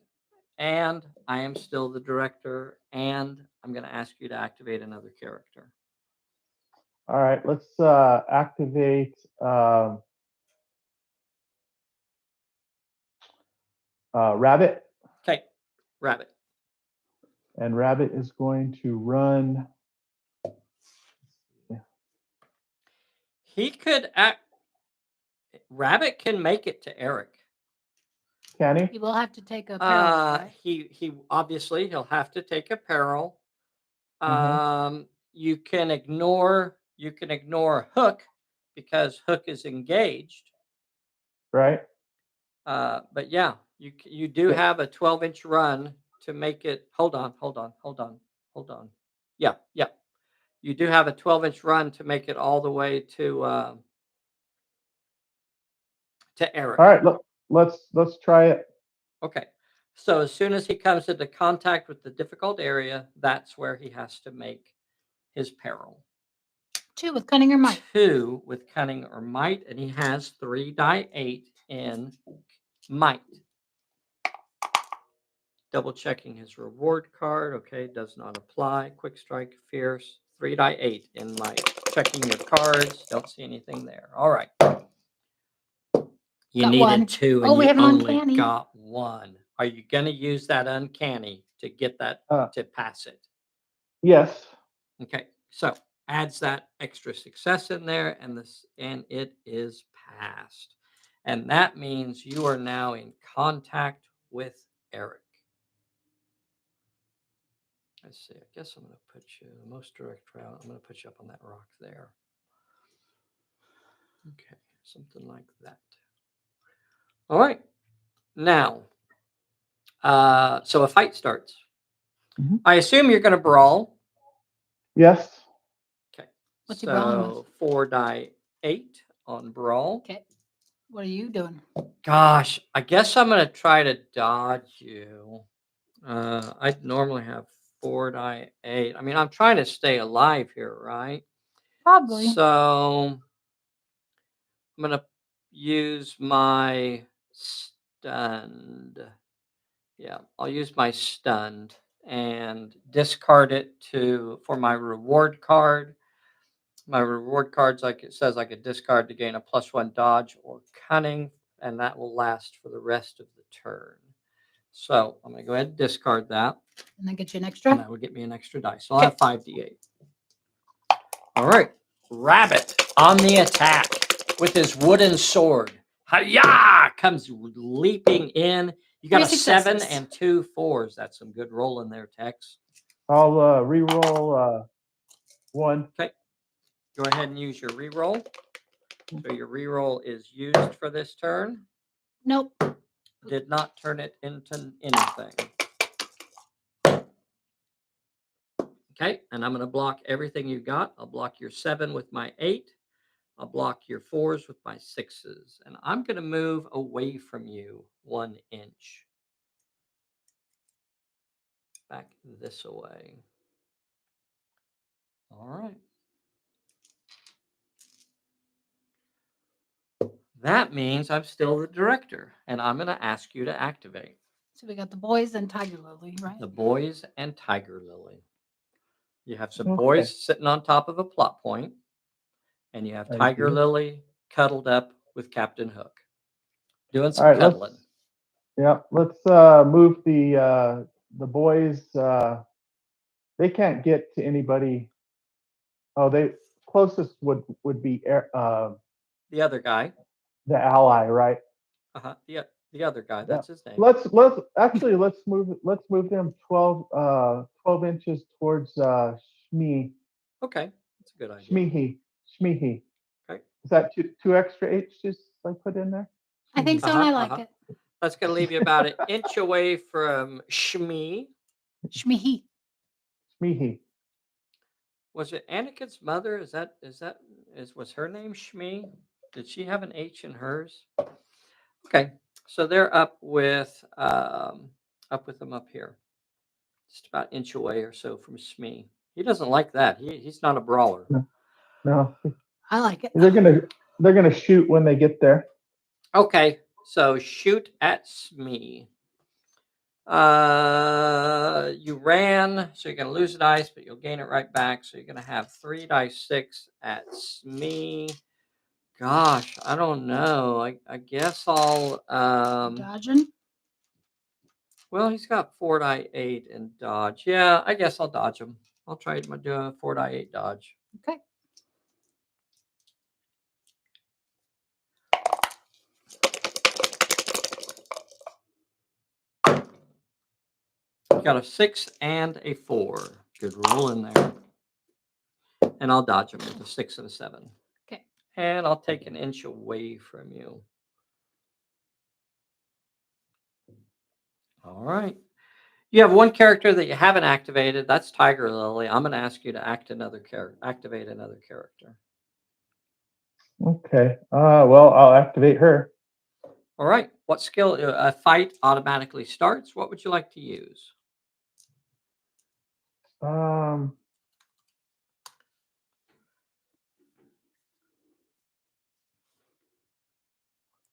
and I am still the director, and I'm going to ask you to activate another character. All right. Let's activate. Rabbit. Okay, Rabbit. And Rabbit is going to run. He could Rabbit can make it to Eric. Can he? He will have to take a peril. Right? He obviously he'll have to take a peril. You can ignore Hook because Hook is engaged. Right. But yeah, you do have a 12-inch run to make it. Hold on. Yeah. You do have a 12-inch run to make it all the way to Eric. All right. Let's try it. Okay. So as soon as he comes into contact with the difficult area, that's where he has to make his peril. 2 with cunning or might. 2 with cunning or might, and he has 3 die 8 in might. Double checking his reward card. Okay, does not apply. Quick strike, fierce. 3 die 8 in might. Checking your cards. Don't see anything there. All right. You Got needed 1. 2, and Oh, we you have an only uncanny. got 1. Are you going to use that uncanny to get that to pass it? Yes. Okay, so adds that extra success in there, and it is passed. And that means you are now in contact with Eric. Let's see. I guess I'm going to put you the most direct route. I'm going to put you up on that rock there. Okay, something like that. All right. Now, so a fight starts. Mhm. I assume you're going to brawl. Yes. Okay. What's he brawling with? 4 die 8 on brawl. Okay. What are you doing? Gosh, I guess I'm going to try to dodge you. I'd normally have 4 die 8. I mean, I'm trying to stay alive here, right? Probably. So I'm going to use my stunned. Yeah, I'll use my stunned and discard it for my reward card. My reward card's like it says I could discard to gain a +1 dodge or cunning, and that will last for the rest of the turn. So I'm going to go ahead and discard that. And then get you an And extra. that would get me an extra dice. So I'll Okay. have 5d8. All right. Rabbit on the attack with his wooden sword. Hi-ya! Comes leaping in. You got 3 a 7 successes. and 2 4s. That's some good rolling there, Tex. I'll re-roll 1. Okay. Go ahead and use your reroll. So your reroll is used for this turn. Nope. Did not turn it into anything. Okay, and I'm going to block everything you got. I'll block your 7 with my 8. I'll block your 4s with my 6s. And I'm going to move away from you 1 inch. Back this away. All right. That means I'm still the director, and I'm going to ask you to activate So we got the boys and Tiger Lily, right? the boys and Tiger Lily. You have some Okay. boys sitting on top of a plot point, and you have I Tiger do. Lily cuddled up with Captain Hook, doing All some right, cuddling. let's move the boys. They can't get to anybody. Oh, they closest would be The other guy, the ally, right? the other guy, Yeah. that's his name. Let's move them 12 inches towards Shmi Okay, that's a good idea. Shmihi. Okay. Is that two extra H's I put in there? I think so, and I like it. That's going to leave you about an inch away from Shmi. Shmihi. Shmihi. Was it Anakin's mother? Was her name Shmi? Did she have an H in hers? Okay, so they're up with them up here, just about inch away or so from Shmi. He doesn't like that. He's not a brawler. No, I like it. they're gonna shoot when they get there. Okay, so shoot at Shmi. You ran, so you're going to lose a dice, but you'll gain it right back. So you're going to have 3 dice 6 at Smee. Gosh, I don't know. I guess I'll Dodging. well, he's got 4 die 8 in dodge. Yeah, I guess I'll dodge him. I'll try to do a 4 die 8 dodge. Okay. Got a 6 and a 4. Good roll in there. And I'll dodge him with a 6 and a 7. Okay. And I'll take an inch away from you. All right. You have one character that you haven't activated. That's Tiger Lily. I'm going to ask you to activate another character. Okay. Well, I'll activate her. All right. What skill? A fight automatically starts. What would you like to use?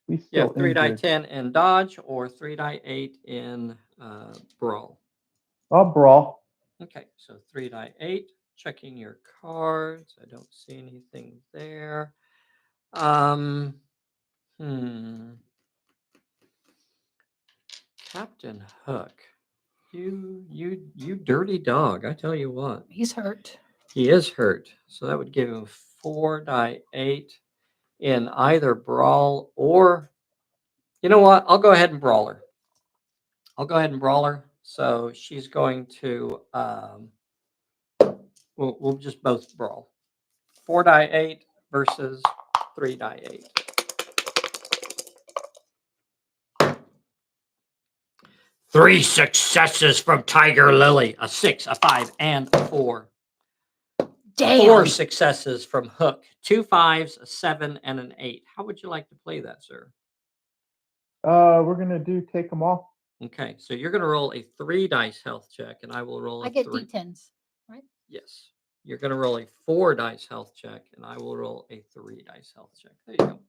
We You have still 3 die injured. 10 in dodge or 3 die 8 in brawl. I'll brawl. Okay, so 3 die 8. Checking your cards. I don't see anything there. Captain Hook. You dirty dog. I tell you what. He's hurt. He is hurt. So that would give him 4 die 8 in either brawl or, you know what? I'll go ahead and brawl her. So she's going to, we'll just both brawl. 4 die 8 versus 3 die 8. Three successes from Tiger Lily. A 6, a 5, and a 4. Damn. 4 successes from Hook. 2 5s, a 7, and an 8. How would you like to play that, sir? We're gonna take them all. Okay, so you're going to roll a 3 dice health check, and I will roll a I get 3. D10s, right? Yes. You're going to roll a 4 dice health check, and I will roll a 3 dice health check. There you go.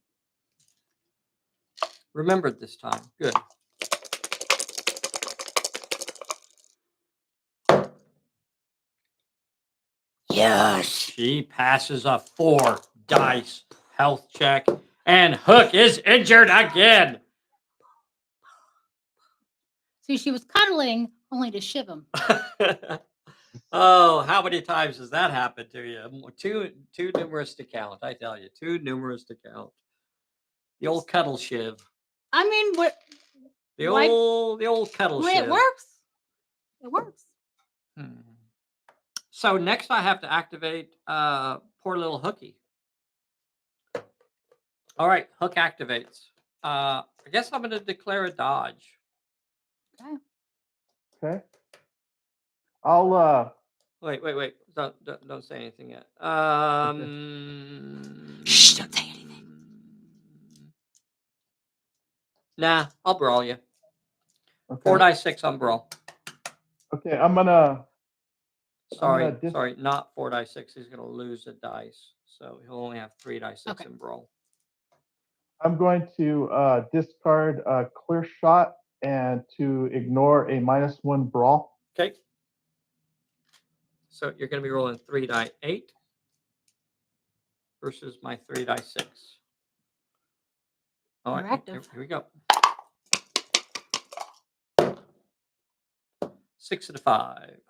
Remembered this time. Good. Yes. She passes a 4 dice health check, and Hook is injured again. See, she was cuddling only to shiv him. Oh, how many times has that happened to you? Too numerous to count. I tell you, too numerous to count. The old cuddle shiv. I mean, what? The Why- old cuddle Well, shiv. it works. It works. So next I have to activate poor little Hooky. All right, Hook activates. I guess I'm going to declare a dodge. Okay. Okay. I'll Wait. Don't say anything yet. Shh, don't say anything. Nah, I'll brawl you. okay. 4 die 6 on brawl. Okay, I'm gonna Sorry, dis- sorry, not 4 die 6. He's going to lose a dice. So he'll only have 3 die 6 Okay. in brawl. I'm going to discard a clear shot and to ignore a -1 brawl. Okay. So you're going to be rolling 3 die 8 versus my 3 die 6. All You're right, active. here we go. 6 and a 5.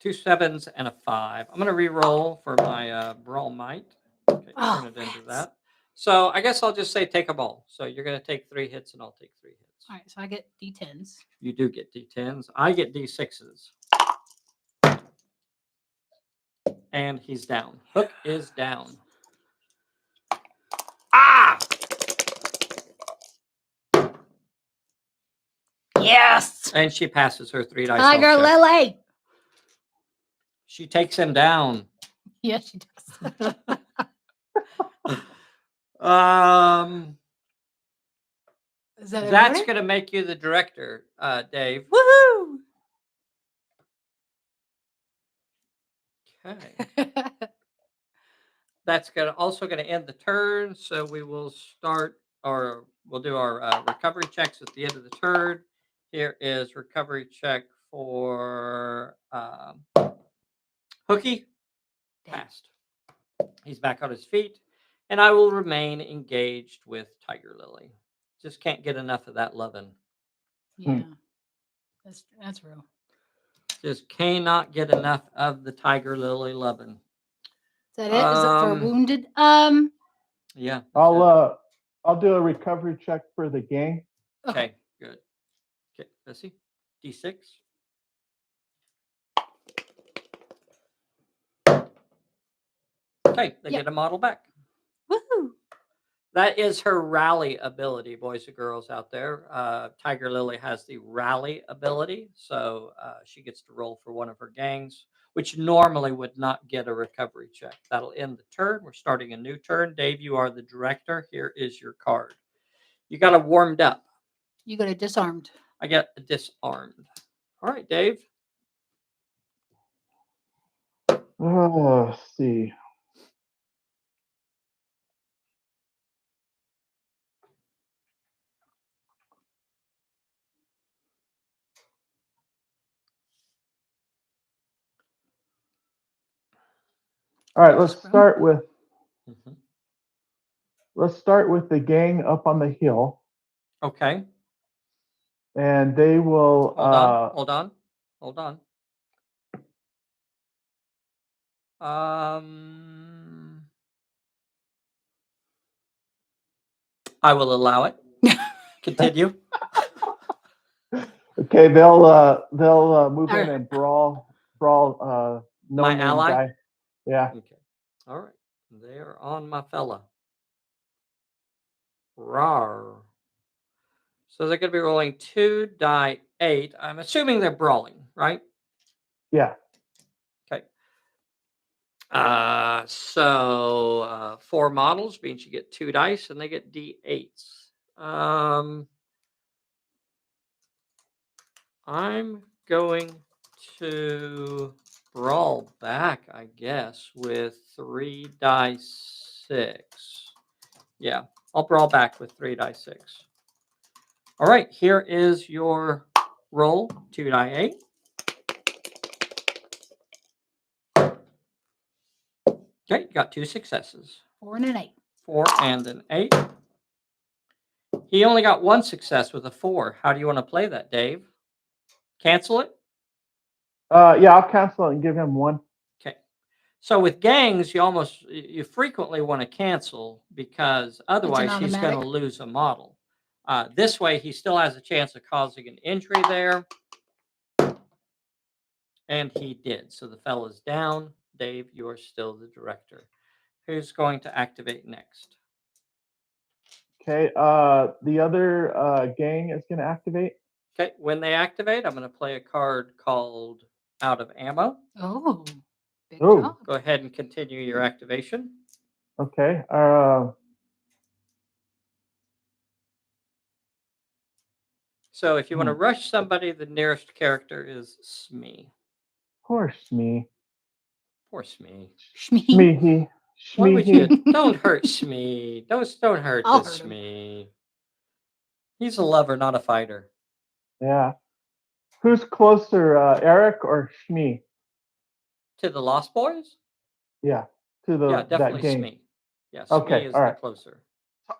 Two 7s and a 5. I'm going to re-roll for my brawl might. Okay, Oh, turn it into rats. that. So I guess I'll just say take them all. So you're going to take 3 hits and I'll take 3 hits. All right, so I get D10s. You do get D10s. I get D6s. And he's down. Hook is down. Ah! Yes. And she passes her 3 dice. Tiger self check. Lily. She takes him down. Yes, she does. Is that That's everybody? going to make you the director, Dave. Woohoo! Okay. That's also going to end the turn. So we will start, or we'll do our recovery checks at the end of the turn. Here is recovery check for Hooky. Passed. He's back on his feet, and I will remain engaged with Tiger Lily. Just can't get enough of that loving. Yeah, that's real. Just cannot get enough of the Tiger Lily loving. Is that it? Is it for wounded? Yeah. I'll do a recovery check for the gang. Okay, good. Okay, let's see. D6. Okay, they get a model back. Woohoo! That is her rally ability, boys and girls out there. Tiger Lily has the rally ability, so she gets to roll for one of her gangs, which normally would not get a recovery check. That'll end the turn. We're starting a new turn. Dave, you are the director. Here is your card. You got a warmed up. You got a disarmed. I get a disarmed. All right, Dave. Let's see. All right, let's start with the gang up on the hill, Okay. and they will. Hold on. I will allow it. Continue. Okay, they'll move in and brawl. My ally? Guy. Yeah. Okay. All right. They are on my fella. Rawr. So they're going to be rolling 2 die 8. I'm assuming they're brawling, right? Yeah. Okay. So 4 models means you get 2 dice and they get D8s. I'm going to brawl back, I guess, with 3 die 6. Yeah, I'll brawl back with 3 die 6. All right, here is your roll, 2 die 8. Okay, you got 2 successes. 4 and an 8. 4 and an 8. He only got 1 success with a 4. How do you want to play that, Dave? Cancel it? Yeah, I'll cancel it and give him 1. Okay. So with gangs, you frequently want to cancel because otherwise he's going to automatic. lose a model. This way, he still has a chance of causing an injury there. And he did. So the fella's down. Dave, you're still the director. Who's going to activate next? Okay. The other gang is going to activate. Okay. When they activate, I'm going to play a card called Out of Ammo. Oh, big Oh. job. Go ahead and continue your activation. Okay. So if you want to rush somebody, the nearest character is Smee. Poor Smee. Poor Smee. Smeehy. Why would you? Smeehy. Don't hurt Smee. Don't hurt I'll this hurt him. Smee. He's a lover, not a fighter. Yeah. Who's closer, Eric or Shmee? To the Lost Boys? Yeah. To the Yeah, definitely that gang. Smee. Yeah, Okay, Smee is all the right. closer.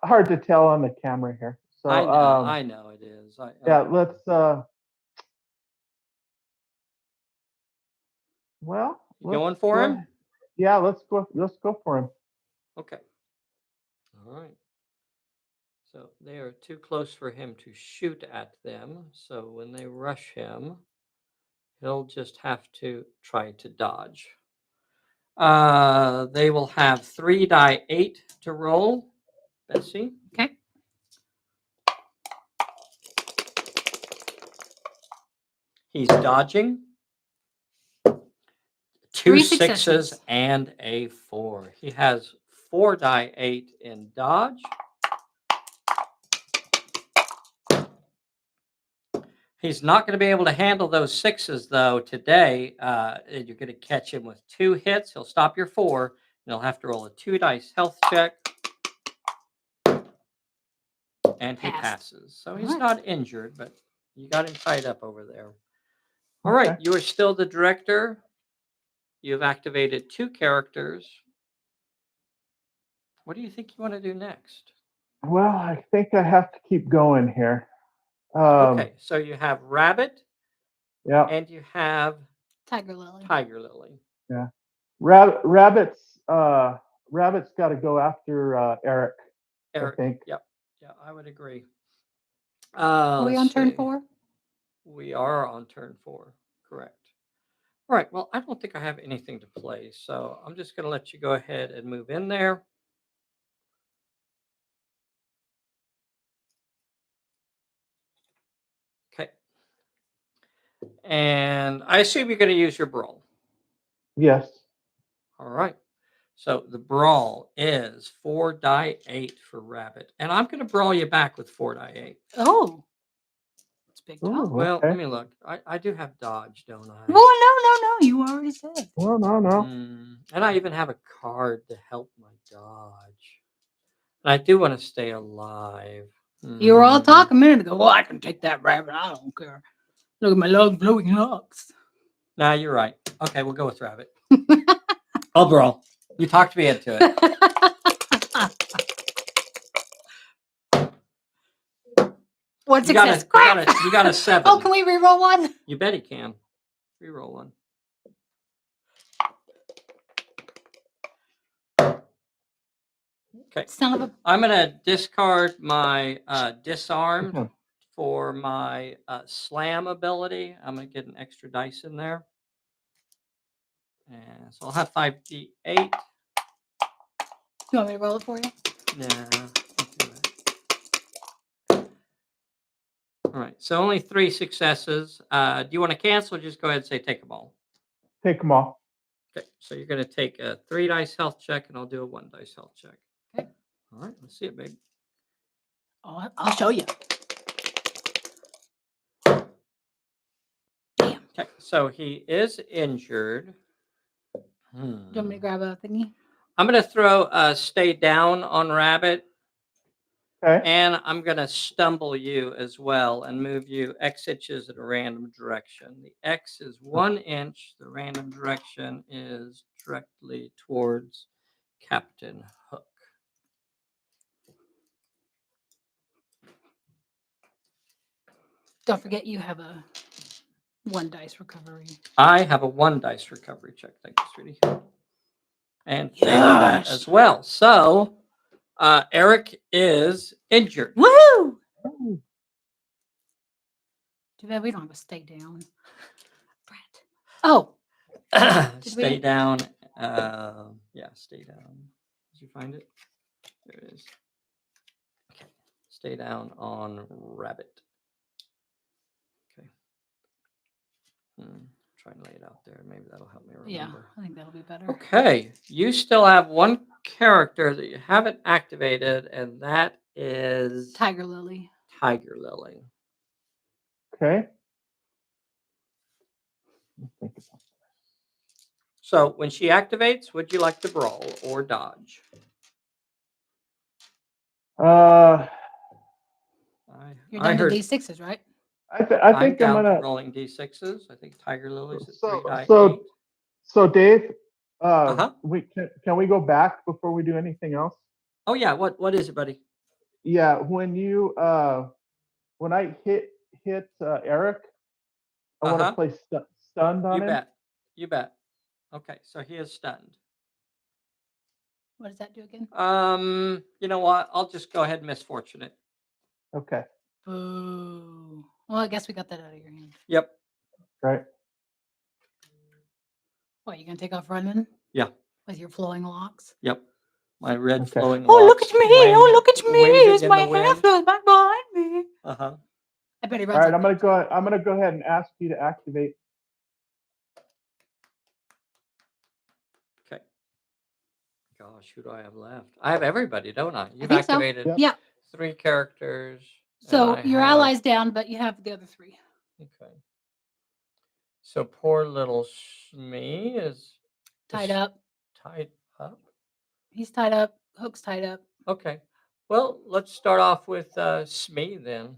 Hard to tell on the camera here. So I know it is. yeah, let's well, You going for him? Yeah, let's go for him. Okay. All right. So they are too close for him to shoot at them. So when they rush him, he'll just have to try to dodge. They will have 3 die 8 to roll. Bessie. Okay. He's dodging. 2 3 sixes successes. and a 4. He has 4 die 8 in dodge. He's not going to be able to handle those 6s, though, today. You're going to catch him with 2 hits. He'll stop your 4, and he'll have to roll a 2 dice health check. And he passes. So he's not injured, but you got him tied up over there. All right, you are still the director. You've activated 2 characters. What do you think you want to do next? Well, I think I have to keep going here. Okay, so you have Rabbit. Yeah. And you have Tiger Lily. Tiger Lily. Yeah. Rabbit's got to go after Eric. I think. Yep. Yeah, I would agree. Are we on turn 4? We are on turn 4. Correct. All right. Well, I don't think I have anything to play, so I'm just going to let you go ahead and move in there. Okay. And I assume you're going to use your brawl. Yes. All right. So the brawl is 4 die 8 for Rabbit. And I'm going to brawl you back with 4 die 8. Oh. That's big job. Ooh, Well, okay. let me look. I do have dodge, don't I? Well, no. You already said. Well, no. And I even have a card to help my dodge. And I do want to stay alive. You were all talking a minute ago. Well, I can take that rabbit. I don't care. Look at my long glowing locks. Nah, you're right. Okay, we'll go with Rabbit. I'll brawl. You talked me into it. What success? You got a 7. Oh, can we reroll one? You bet he can. Reroll one. Okay. Son of a... I'm going to discard my disarm for my slam ability. I'm going to get an extra dice in there. And so I'll have 5d8. You want me to roll it for you? Yeah. All right. So only 3 successes. Do you want to cancel or just go ahead and say take them all? Take them all. Okay. So you're going to take a 3 dice health check and I'll do a 1 dice health check. Okay. All right. Let's see it, babe. Oh, I'll show you. Damn. Okay. So he is injured. Do you want me to grab a thingy? I'm going to throw a stay down on Rabbit. Okay. And I'm going to stumble you as well and move you X inches in a random direction. The X is 1 inch. The random direction is directly towards Captain Hook. Don't forget you have a 1 dice recovery. I have a 1 dice recovery check. Thank you, sweetie. And failed that as well. So Eric is injured. Woohoo! Too bad we don't have a stay down. Brat. Oh, Stay down. Yeah, stay down. Did you find it? There it is. Okay. Stay down on rabbit. Okay. Try and lay it out there. Maybe that'll help me remember. yeah. I think that'll be better. Okay. You still have 1 character that you haven't activated, and that is Tiger Lily. Tiger Lily. Okay. So when she activates, would you like to brawl or dodge? You're I down to heard D6s, right? I I'm think I'm down to gonna. rolling D6s. I think Tiger Lily's at 3 So die so 8. so Dave, Uh-huh. can we go back before we do anything else? Oh yeah, what is it, buddy? Yeah, when I hit Eric, I want to Uh-huh. play stunned on You him. bet. You bet. Okay, so he is stunned. What does that do again? You know what? I'll just go ahead and misfortune it. Okay. Boo. Well, I guess we got that out of your hand. Yep. Right. What, you gonna take off running? Yeah. With your flowing locks? Yep. My red Okay. flowing Oh, look locks at me! Oh, look at me! waving Here's in my the hair wind. flowing back behind me. Uh-huh. I bet he All runs. right, like I'm gonna go ahead and ask you to activate. Okay. Gosh, who do I have left? I have everybody, don't I? You've think so. activated Yep. Yeah. 3 characters. and So I your have- ally's down, but you have the other 3. Okay. So poor little Smee is Tied is up. tied up. He's tied up. Hook's tied up. Okay. Well, let's start off with Smee then.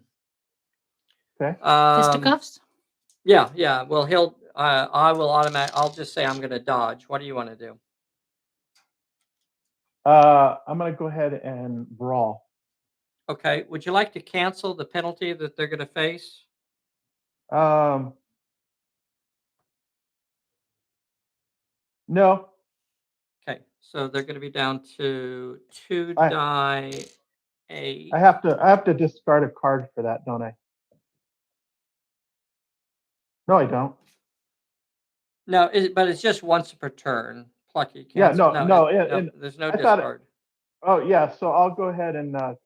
Okay. Fisticuffs? Yeah, yeah. Well, I will automatic. I'll just say I'm going to dodge. What do you want to do? I'm gonna go ahead and brawl. Okay. Would you like to cancel the penalty that they're going to face? No. Okay. So they're going to be down to 2 I- die 8. I have to discard a card for that, don't I? No, I don't. No, but it's just once per turn. Plucky. Yeah, Cancel. no, there's no I thought it- discard. Oh yeah, so I'll go ahead and not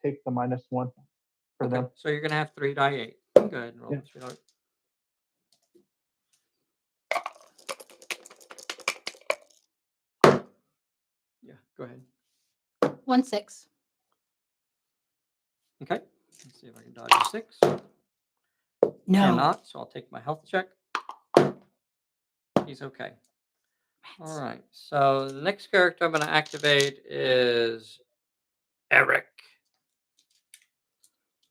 take the -1 for Okay. them. So you're going to have 3 die 8. Go ahead and roll Yeah. it, sweetheart. Yeah, go ahead. 1 6. Okay. Let's see if I can dodge a 6. No. Cannot, so I'll take my health check. He's okay. All right. So the next character I'm going to activate is Eric.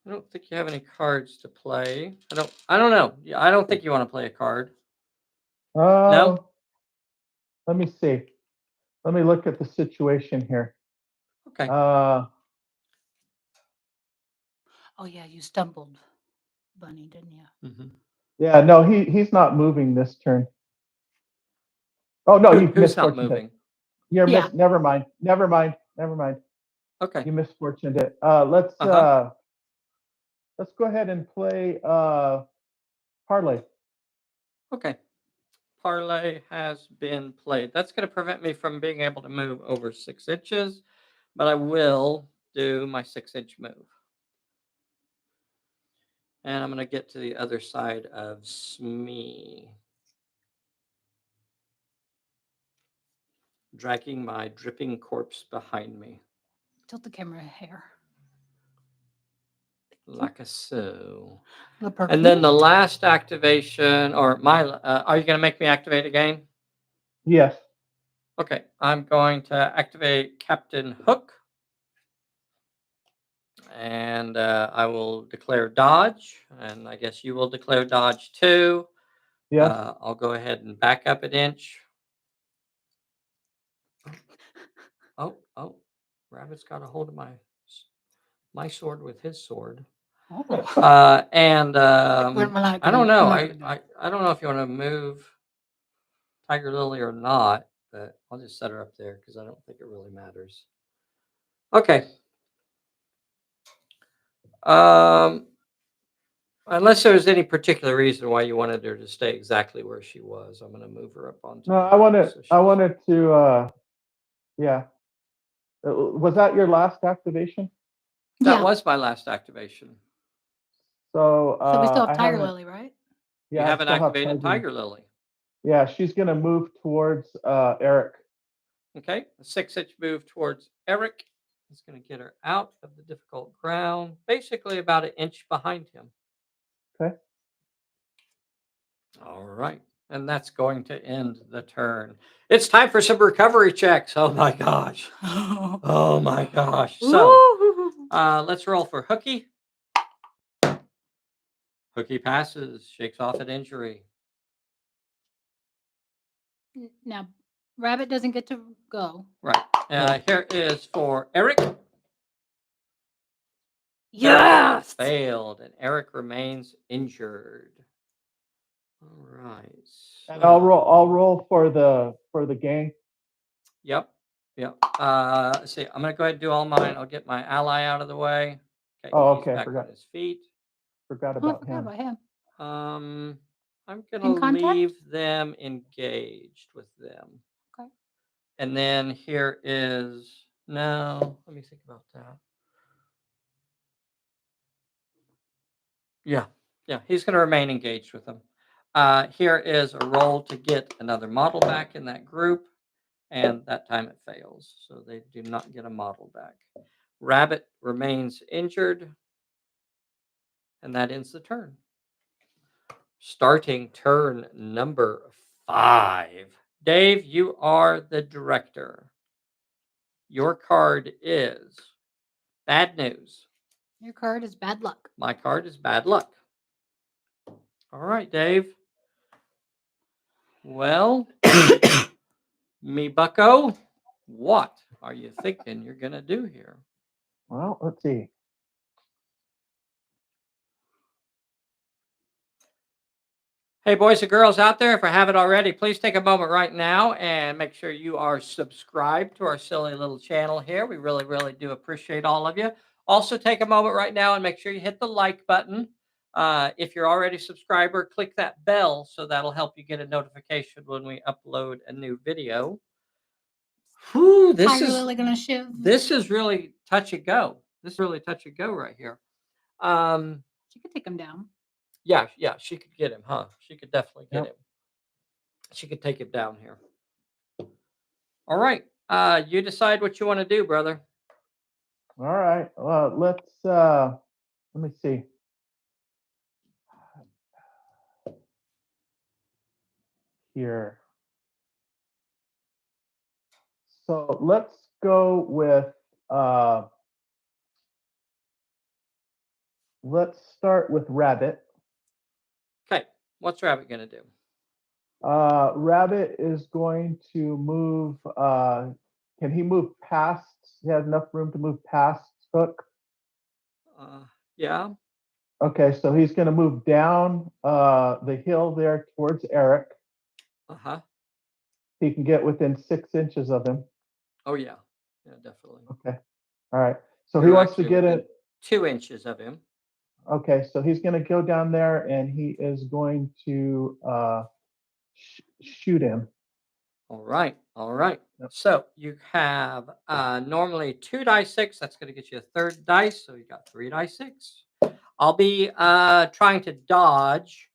I don't think you have any cards to play. I don't know. Yeah, I don't think you want to play a card. No? Let me see. Let me look at the situation here. Okay. Oh yeah, you stumbled, Bunny, didn't you? Mm-hmm. Yeah, no, he's not moving this turn. Oh no, you Who's not misfortuned it. moving? Yeah. Never mind. Okay. You misfortuned it. Let's go ahead and play parlay. Okay. Parlay has been played. That's going to prevent me from being able to move over 6 inches, but I will do my 6-inch move. And I'm going to get to the other side of Smee. Dragging my dripping corpse behind me. Tilt the camera hair. Like a so. The purple. And then the last activation, or are you going to make me activate again? Yes. Okay, I'm going to activate Captain Hook. And I will declare dodge. And I guess you will declare dodge too. Yes. I'll go ahead and back up an inch. Oh, Rabbit's got a hold of my sword with his sword. Oh. And We're not I don't gonna- know. I'm not gonna do it. I don't know if you want to move Tiger Lily or not, but I'll just set her up there because I don't think it really matters. Okay. Unless there was any particular reason why you wanted her to stay exactly where she was, I'm going to move her up onto. No, I wanted to. Yeah. Was that your last activation? That Yeah. was my last activation. So, So we still I have Tiger haven't. Lily, right? You Yeah, I haven't still have activated Tiger Lily. Yeah, she's gonna move towards Eric. Okay, a 6-inch move towards Eric is going to get her out of the difficult ground, basically about an inch behind him. Okay. All right, and that's going to end the turn. It's time for some recovery checks. Oh my gosh. Oh my gosh. So let's roll for Hooky. Hooky passes, shakes off an injury. Now, Rabbit doesn't get to go. Right. Here is for Eric. Yes. Failed, and Eric remains injured. All right. And I'll roll for the gang. Yep. Let's see. I'm gonna go ahead and do all mine. I'll get my ally out of the way. Okay. Oh, He's okay. back on his feet. Forgot Oh, I about forgot him. about him. I'm In gonna contact? leave them engaged with them. Okay. And then here is no. Let me think about that. Yeah. He's gonna remain engaged with them. Here is a roll to get another model back in that group, and that time it fails, so they do not get a model back. Rabbit remains injured, and that ends the turn. Starting turn number 5. Dave, you are the director. Your card is bad news. Your card is bad luck. My card is bad luck. All right, Dave. Well, me bucko, what are you thinking you're going to do here? Well, let's see. Hey, boys and girls out there, if I haven't already, please take a moment right now and make sure you are subscribed to our silly little channel here. We really, really do appreciate all of you. Also, take a moment right now and make sure you hit the like button. If you're already a subscriber, click that bell so that'll help you get a notification when we upload a new video. Whew, this Tiger is Lily gonna shiv. This is really touch and go. This is really touch and go right here. She could take him down. Yeah, she could get him, huh? She could definitely get Yep. him. She could take him down here. All right. You decide what you want to do, brother. All right. Well, let me see. Here. So let's go with let's start with Rabbit. Okay. What's Rabbit going to do? Rabbit is going to move. Can he move past? He has enough room to move past Hook. Yeah. Okay, so he's going to move down the hill there towards Eric. Uh-huh. He can get within 6 inches of him. Oh, yeah. Yeah, definitely. Okay. All right. So You're he wants to actually get within it. 2 inches of him. Okay, so he's going to go down there and he is going to shoot him. All right. Yep. So you have normally 2 die 6. That's going to get you a third dice. So you got 3 die 6. I'll be trying to dodge.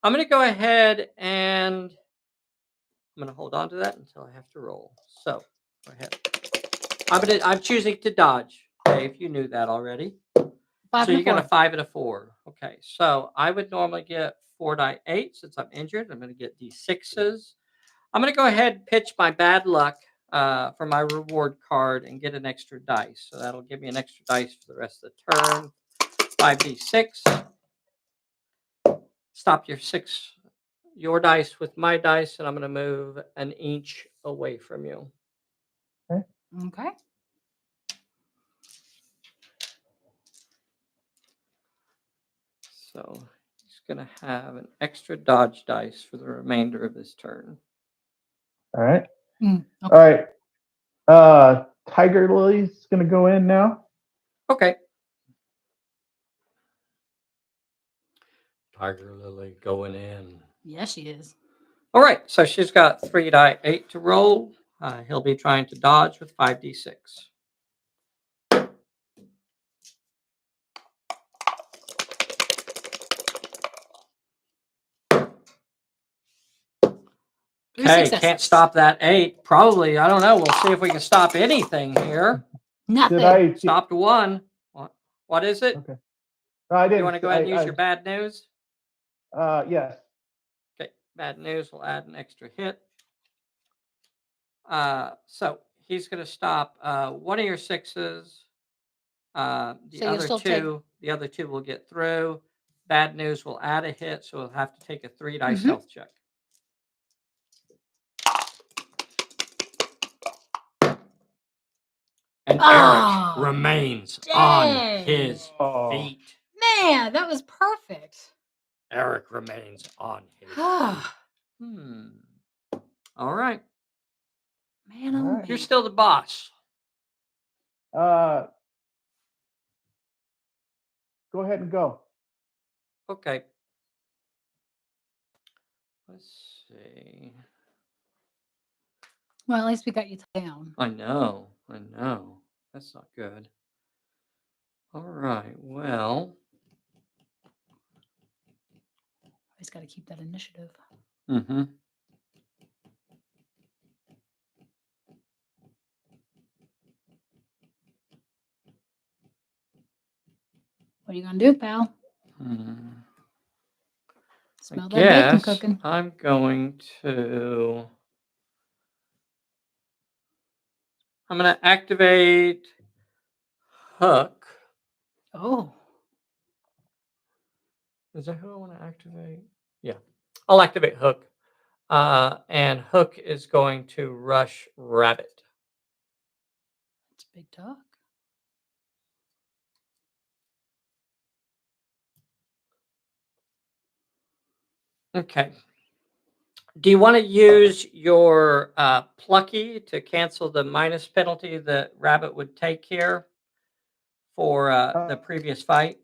I'm going to go ahead and I'm going to hold on to that until I have to roll. So go ahead. I'm choosing to dodge. Dave, you knew that already. 5 So and you a got 4. a 5 and a 4. Okay. So I would normally get 4 die 8 since I'm injured. I'm going to get D6s. I'm going to go ahead and pitch my bad luck for my reward card and get an extra dice. So that'll give me an extra dice for the rest of the turn. 5d6. Stop your dice with my dice, and I'm going to move an inch away from you. Okay. So he's going to have an extra dodge dice for the remainder of his turn. All right. Okay. All right. Tiger Lily's gonna go in now. Okay. Tiger Lily going in. Yes, she is. All right. So she's got 3d8 to roll. He'll be trying to dodge with 5d6. Okay, can't stop that 8. Probably, I don't know. We'll see if we can stop anything here. Nothing. Stopped 1. What is it? Okay. No, I didn't. You want to go ahead and use your bad news? Yes. Okay, bad news will add an extra hit. So he's going to stop one of your 6s. The other two will get through. Bad news will add a hit, so we'll have to take a 3 dice health check. And Eric remains on his feet. Man, that was perfect. Eric remains on his feet. All right. Man, All right. You're still the boss. Go ahead and go. Okay. Let's see. Well, at least we got you down. I know. That's not good. All right. Well. Always got to keep that initiative. Mm-hmm. What are you gonna do, pal? Smell that bacon cooking. I'm going to activate Hook. Oh. Is that who I want to activate? Yeah. I'll activate Hook. And Hook is going to rush Rabbit. That's a big dog. Okay. Do you want to use your Plucky to cancel the minus penalty that Rabbit would take here for the previous fight?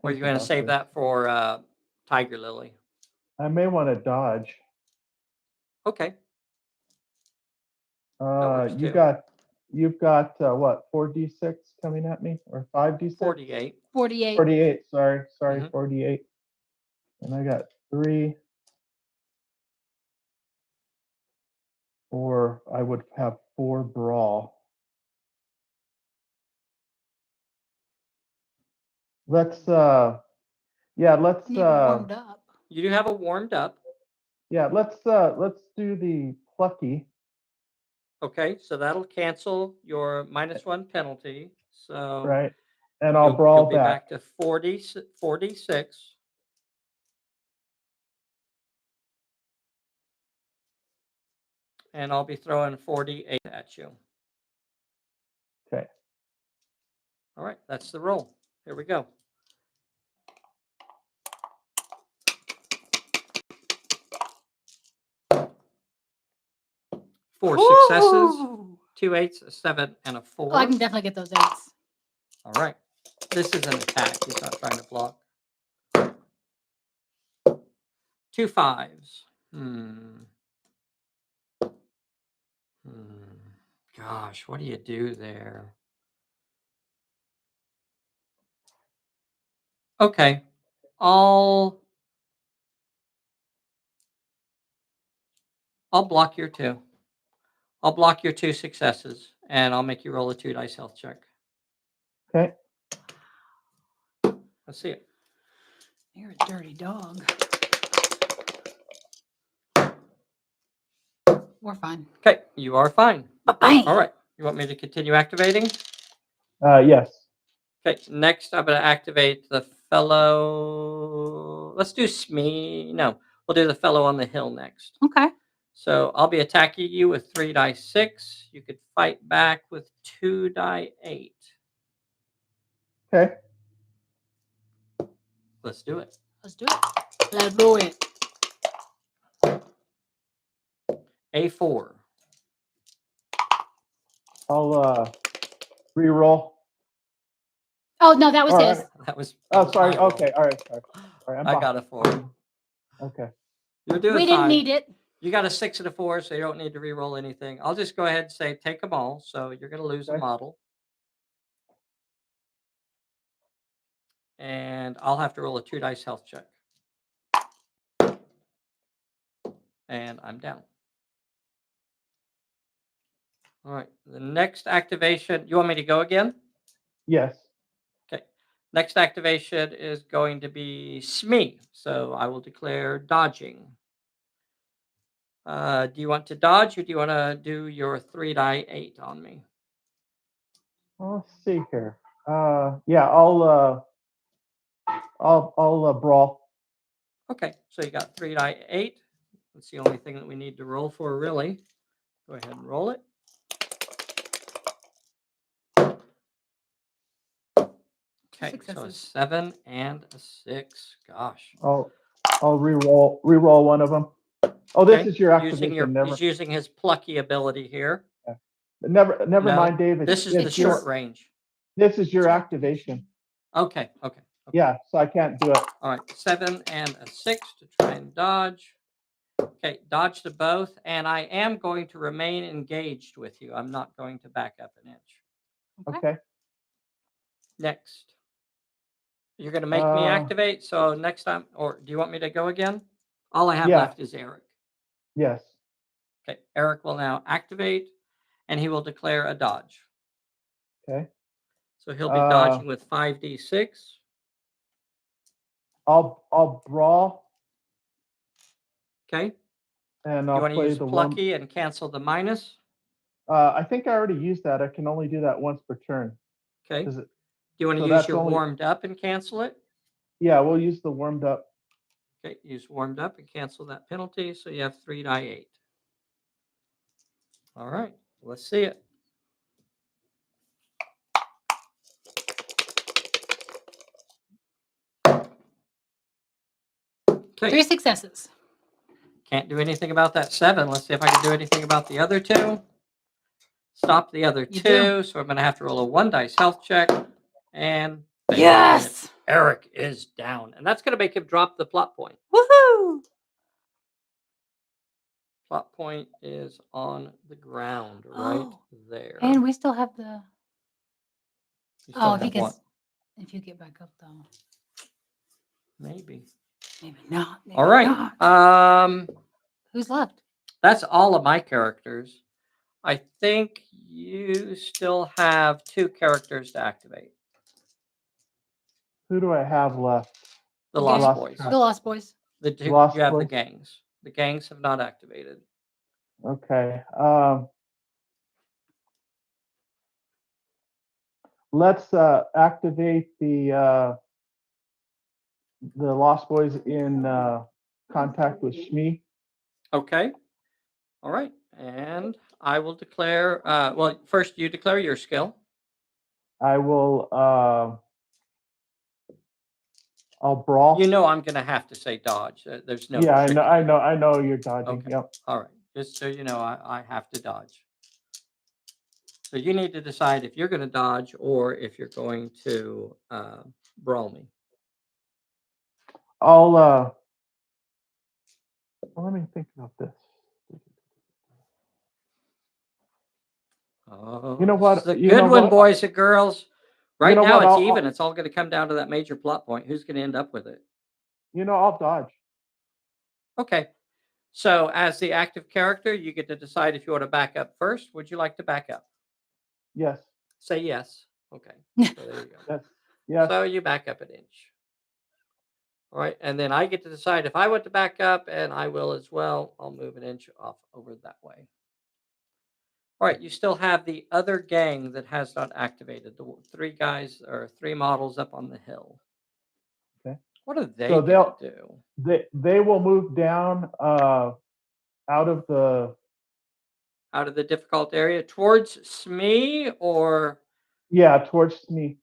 Or are you going to save that for Tiger Lily? I may want to dodge. Okay. You've got what, 4d6 coming at me, or 5d6? 48. 48. Sorry, Mhm. 48. And I got 3, 4. I would have 4 brawl. Let's Need warmed up. You do have a warmed up. Yeah, let's do the Plucky. Okay, so that'll cancel your -1 penalty. So right, and I'll brawl you'll be back to 46. And I'll be throwing 48 at you. Okay. All right, that's the roll. Here we go. Four successes, 2 8s, a 7, and a 4. Oh, I can definitely get those 8s. All right. This is an attack. He's not trying to block. 2 5s. Gosh, what do you do there? Okay. I'll block your 2. I'll block your 2 successes, and I'll make you roll a 2 dice health check. Okay. Let's see it. You're a dirty dog. We're fine. Okay, you are fine. Bang. All right. You want me to continue activating? Yes. Okay, next I'm going to activate the fellow. Let's do Smee. No, we'll do the fellow on the hill next. Okay. So I'll be attacking you with 3 die 6. You could fight back with 2 die 8. Okay. Let's do it. Let's do it. Let's do it. A4. I'll re-roll. Oh no, that was All his. right. That was. Oh, sorry. my roll. Okay. All right. Sorry. All right. I'm I behind. got a 4. Okay. You're doing We didn't fine. need it. You got a 6 and a 4, so you don't need to re-roll anything. I'll just go ahead and say take them all. So you're going to lose a Okay. model. And I'll have to roll a 2 dice health check. And I'm down. All right. The next activation, you want me to go again? Yes. Okay. Next activation is going to be Smee. So I will declare dodging. Do you want to dodge or do you want to do your 3 die 8 on me? Let's see here. Yeah. I'll brawl. Okay. So you got 3 die 8. That's the only thing that we need to roll for, really. Go ahead and roll it. Okay, so a 7 and a 6. Gosh. I'll re-roll one of them. Oh, this Okay, is your activation. He's using his plucky ability here. Never No, mind, David. This is the short range. This is your activation. Okay. Yeah, so I can't do it. All right, 7 and a 6 to try and dodge. Okay, dodge to both, and I am going to remain engaged with you. I'm not going to back up an inch. Okay. Next. You're going to make me activate, so next time, or do you want me to go again? All I have left is Eric. Yes. Okay, Eric will now activate, and he will declare a dodge. Okay. So he'll be dodging with 5d6. I'll brawl. Okay. And You I'll want to play use the plucky and cancel the minus? I think I already used that. I can only do that once per turn. Okay. Do you want to use your warmed up and cancel it? Yeah, we'll use the warmed up. Okay, use warmed up and cancel that penalty. So you have 3 die 8. All right, let's see it. Okay. 3 successes. Can't do anything about that 7. Let's see if I can do anything about the other 2. Stop the other 2. So I'm going to have to roll a 1 dice health check. And yes, Eric is down. And that's going to make him drop the plot point. Woohoo! Plot point is on the ground right there. And we still have the. If he gets. If you get back up, though. Maybe not. All right. Not. Who's left? That's all of my characters. I think you still have 2 characters to activate. Who do I have left? The Lost Boys. The Lost Boys. The 2, Lost you have Boys. the gangs. The gangs have not activated. Okay. Let's activate the Lost Boys in contact with Shmi. Okay. All right. And I will declare, well, first you declare your skill. I will, I'll brawl. You know I'm going to have to say dodge. There's no. Yeah, I know you're dodging. Okay. Yep. All right. Just so you know, I have to dodge. So you need to decide if you're going to dodge or if you're going to brawl me. I'll let me think about this. Oh, You know what? This is a You good know one, what? boys and girls. Right know now what? it's even. It's all going to come down to that major plot point. Who's going to end up with it? I'll dodge. Okay. So as the active character, you get to decide if you want to back up first. Would you like to back up? Yes. Say yes. Okay. So there you go. Yes. Yes. So you back up an inch. All right. And then I get to decide if I want to back up, and I will as well. I'll move an inch off over that way. All right. You still have the other gang that has not activated. The 3 guys or 3 models up on the hill. Okay. What are they So going to do? They will move down out of the difficult area towards Smee or towards me.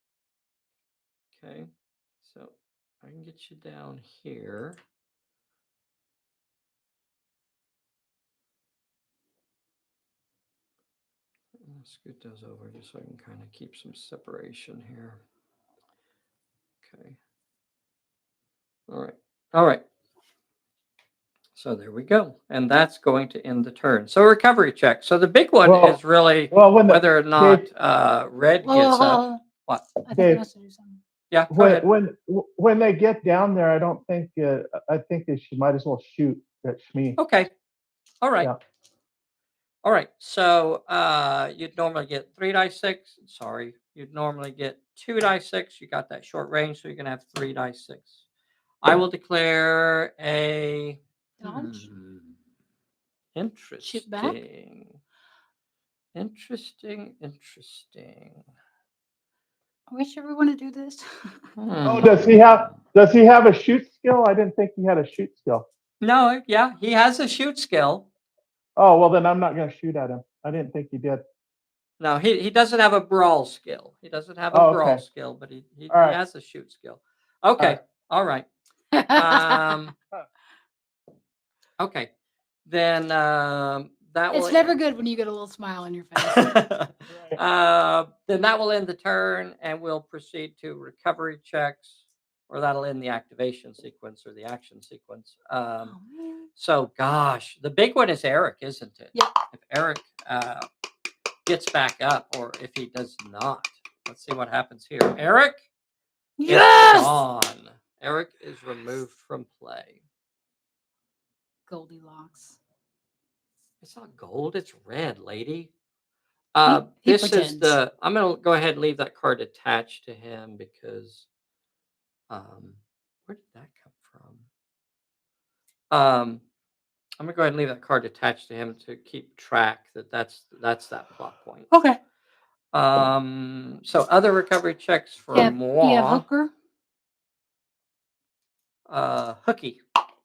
okay. So I can get you down here. Scoot those over just so I can kind of keep some separation here. Okay. All right. All right. So there we go. And that's going to end the turn. So recovery check. So the big one is really when whether or not Dave, red gets up. What? I think Dave, he wants to do something. Yeah, go ahead. when they get down there, I don't think I think they might as well shoot at Shmi. Okay. All right. Yeah. All right. So you'd normally get 3 dice 6. Sorry. You'd normally get 2 dice 6. You got that short range, so you're going to have 3 dice 6. I will declare a Dodge. interesting. Shoot back. Interesting. Are we sure we want to do this? Oh, does he have a shoot skill? I didn't think he had a shoot skill. No, yeah, he has a shoot skill. Oh, well then I'm not going to shoot at him. I didn't think he did. No, he doesn't have a brawl skill. He doesn't have a brawl skill, but he right. has a shoot skill. Okay. All right. Okay. Then that will. It's never good when you get a little smile on your face. Then that will end the turn, and we'll proceed to recovery checks, or that'll end the activation sequence or the action sequence. Oh, man. So, gosh, the big one is Eric, isn't it? Yep. If Eric gets back up, or if he does not, let's see what happens here. Eric is gone. Eric is removed from play. Goldilocks. It's not gold, it's red, lady. He This pretends. is the. I'm going to go ahead and leave that card attached to him because. Where did that come from? I'm going to go ahead and leave that card attached to him to keep track that's that plot point. Okay. So other recovery checks for moi. You have Hooker? Hooky.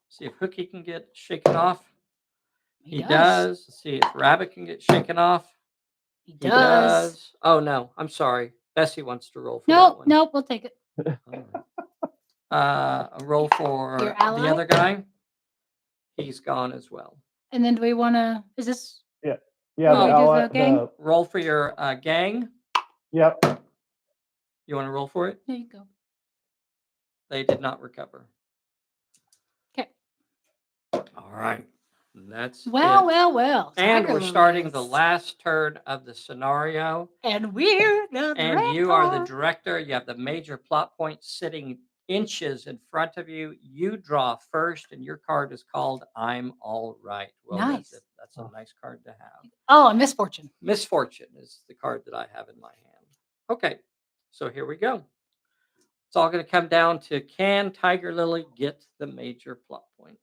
See if Hooky can get shaken off. He does. Let's see if Rabbit can get shaken off. He does. Oh no, I'm sorry. Bessie wants to roll for that one. Nope, we'll take it. A roll for Your the ally? other guy. He's gone as well. And then do we want to? Is this? Yeah. Oh, the gang? Roll for your gang. Yep. You want to roll for it? There you go. They did not recover. Okay. All right. That's Well. And we're starting Tiger the Lilies. last turn of the scenario. And we're the And you are the director. You have the major plot point sitting inches in front of you. You draw first, and your card is called "I'm All Right." Well, Nice. that's a nice card to have. Oh, a misfortune. Misfortune is the card that I have in my hand. Okay, so here we go. It's all going to come down to can Tiger Lily get the major plot point?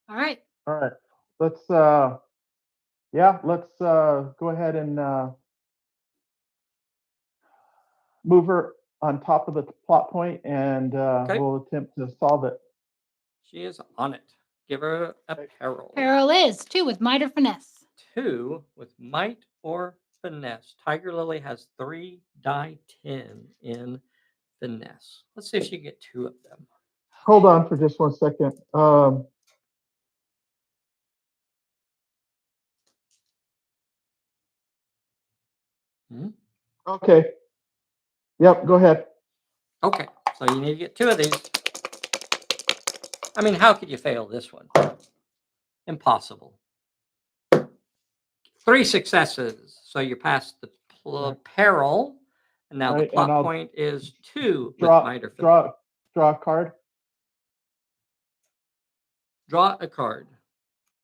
All right. Let's go ahead and move her on top of the plot point, and we'll attempt to solve it. She is on it. Give her a peril. Peril is 2 with might or finesse. 2 with might or finesse. Tiger Lily has 3 die 10 in finesse. Let's see if she can get 2 of them. Hold on for just 1 second. Okay. Yep, go ahead. Okay, so you need to get 2 of these. I mean, how could you fail this one? Impossible. 3 successes. So you passed the peril. And now the plot point is 2 with might or finesse. Draw a card. Draw a card.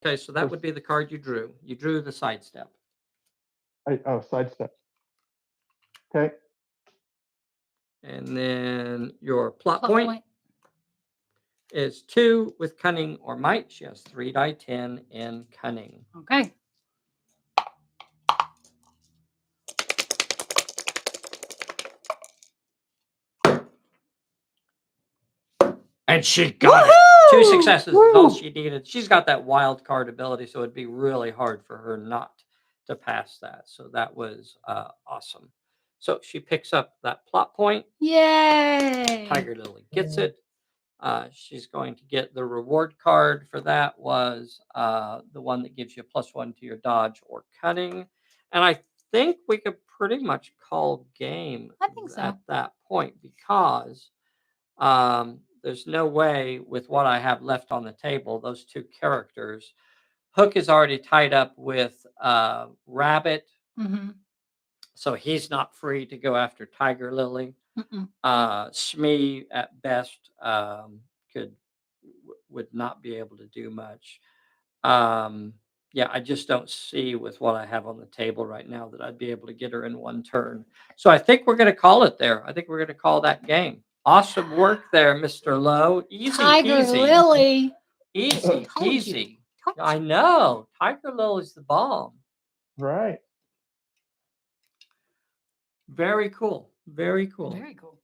Okay, so that would be the card you drew. You drew the sidestep. Sidestep. Okay. And then your plot point is 2 with cunning or might. She has 3 die 10 in cunning. Okay. And she got 2 Woo! successes is all Woo! she needed. She's got that wild card ability, so it'd be really hard for her not to pass that. So that was awesome. So she picks up that plot point. Yay! Tiger Lily gets it. She's going to get the reward card for that was the one that gives you a +1 to your dodge or cunning. And I think we could pretty much call game I think so. at that point because there's no way with what I have left on the table, those 2 characters. Hook is already tied up with Rabbit, Mm-hmm. so he's not free to go after Tiger Lily. Mm-mm. Smee at best would not be able to do much. Yeah, I just don't see with what I have on the table right now that I'd be able to get her in 1 turn. So I think we're going to call it there. I think we're going to call that game. Awesome work there, Mr. Lowe. Easy Tiger peasy. Lily. Easy Told you. peasy. Told I you. know. Tiger Lily's the bomb. Right. Very cool. Very cool. Very cool.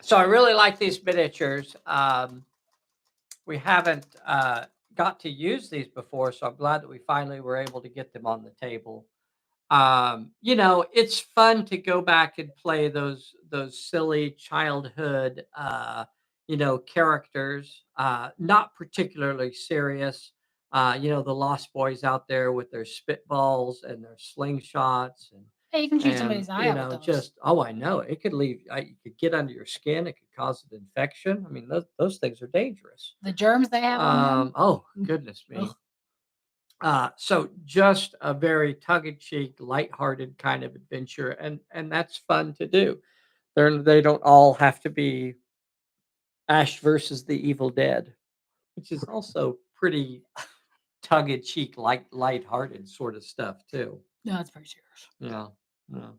So I really like these miniatures. We haven't got to use these before, so I'm glad that we finally were able to get them on the table. You know, it's fun to go back and play those silly childhood you know, characters, not particularly serious. You know, the Lost Boys out there with their spitballs and their slingshots Hey, you can shoot and somebody's eye you out know, with those. just I know it could leave. You could get under your skin. It could cause an infection. I mean, those things are dangerous. The germs they have on them. Oh goodness me. Ugh. So just a very tongue-in-cheek, lighthearted kind of adventure, and that's fun to do. They don't all have to be Ash versus the Evil Dead, which is also pretty tongue-in-cheek, lighthearted sort of stuff too. No, it's pretty serious. Yeah, yeah.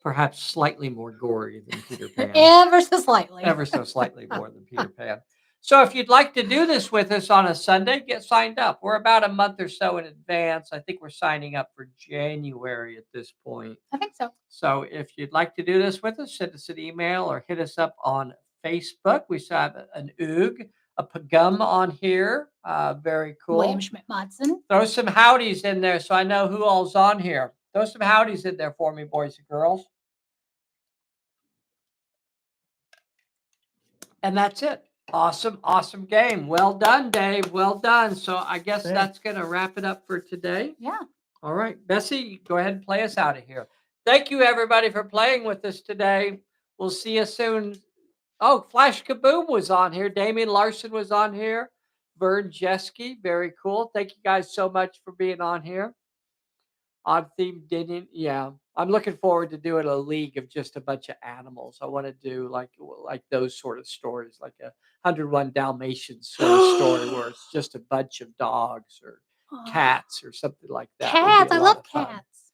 Perhaps slightly more gory than Peter Pan. Ever so slightly. Ever so slightly more than Peter Pan. So if you'd like to do this with us on a Sunday, get signed up. We're about a month or so in advance. I think we're signing up for January at this point. I think so. So if you'd like to do this with us, send us an email or hit us up on Facebook. We still have an OOG, a Pagum on here. Very cool. William Schmidt-Madsen. Throw some howdies in there so I know who all's on here. Throw some howdies in there for me, boys and girls. And that's it. Awesome, awesome game. Well done, Dave. Well done. So I guess Thanks. that's going to wrap it up for today. Yeah. All right. Bessie, go ahead and play us out of here. Thank you, everybody, for playing with us today. We'll see you soon. Oh, Flash Kaboom was on here. Damian Larson was on here. Vern Jeske. Very cool. Thank you guys so much for being on here. Odd Theme didn't. Yeah. I'm looking forward to doing a league of just a bunch of animals. I want to do like those sort of stories, like a 101 Dalmatians sort of story where it's just a bunch of dogs or cats or something like that. Would be Cats. a I lot love of fun. cats.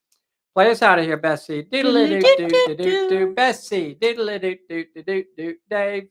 Play us out of here, Bessie. Diddle-a-doo-doo-doo-doo-doo. Bessie. Diddle-a-doo-doo-doo-doo. Dave.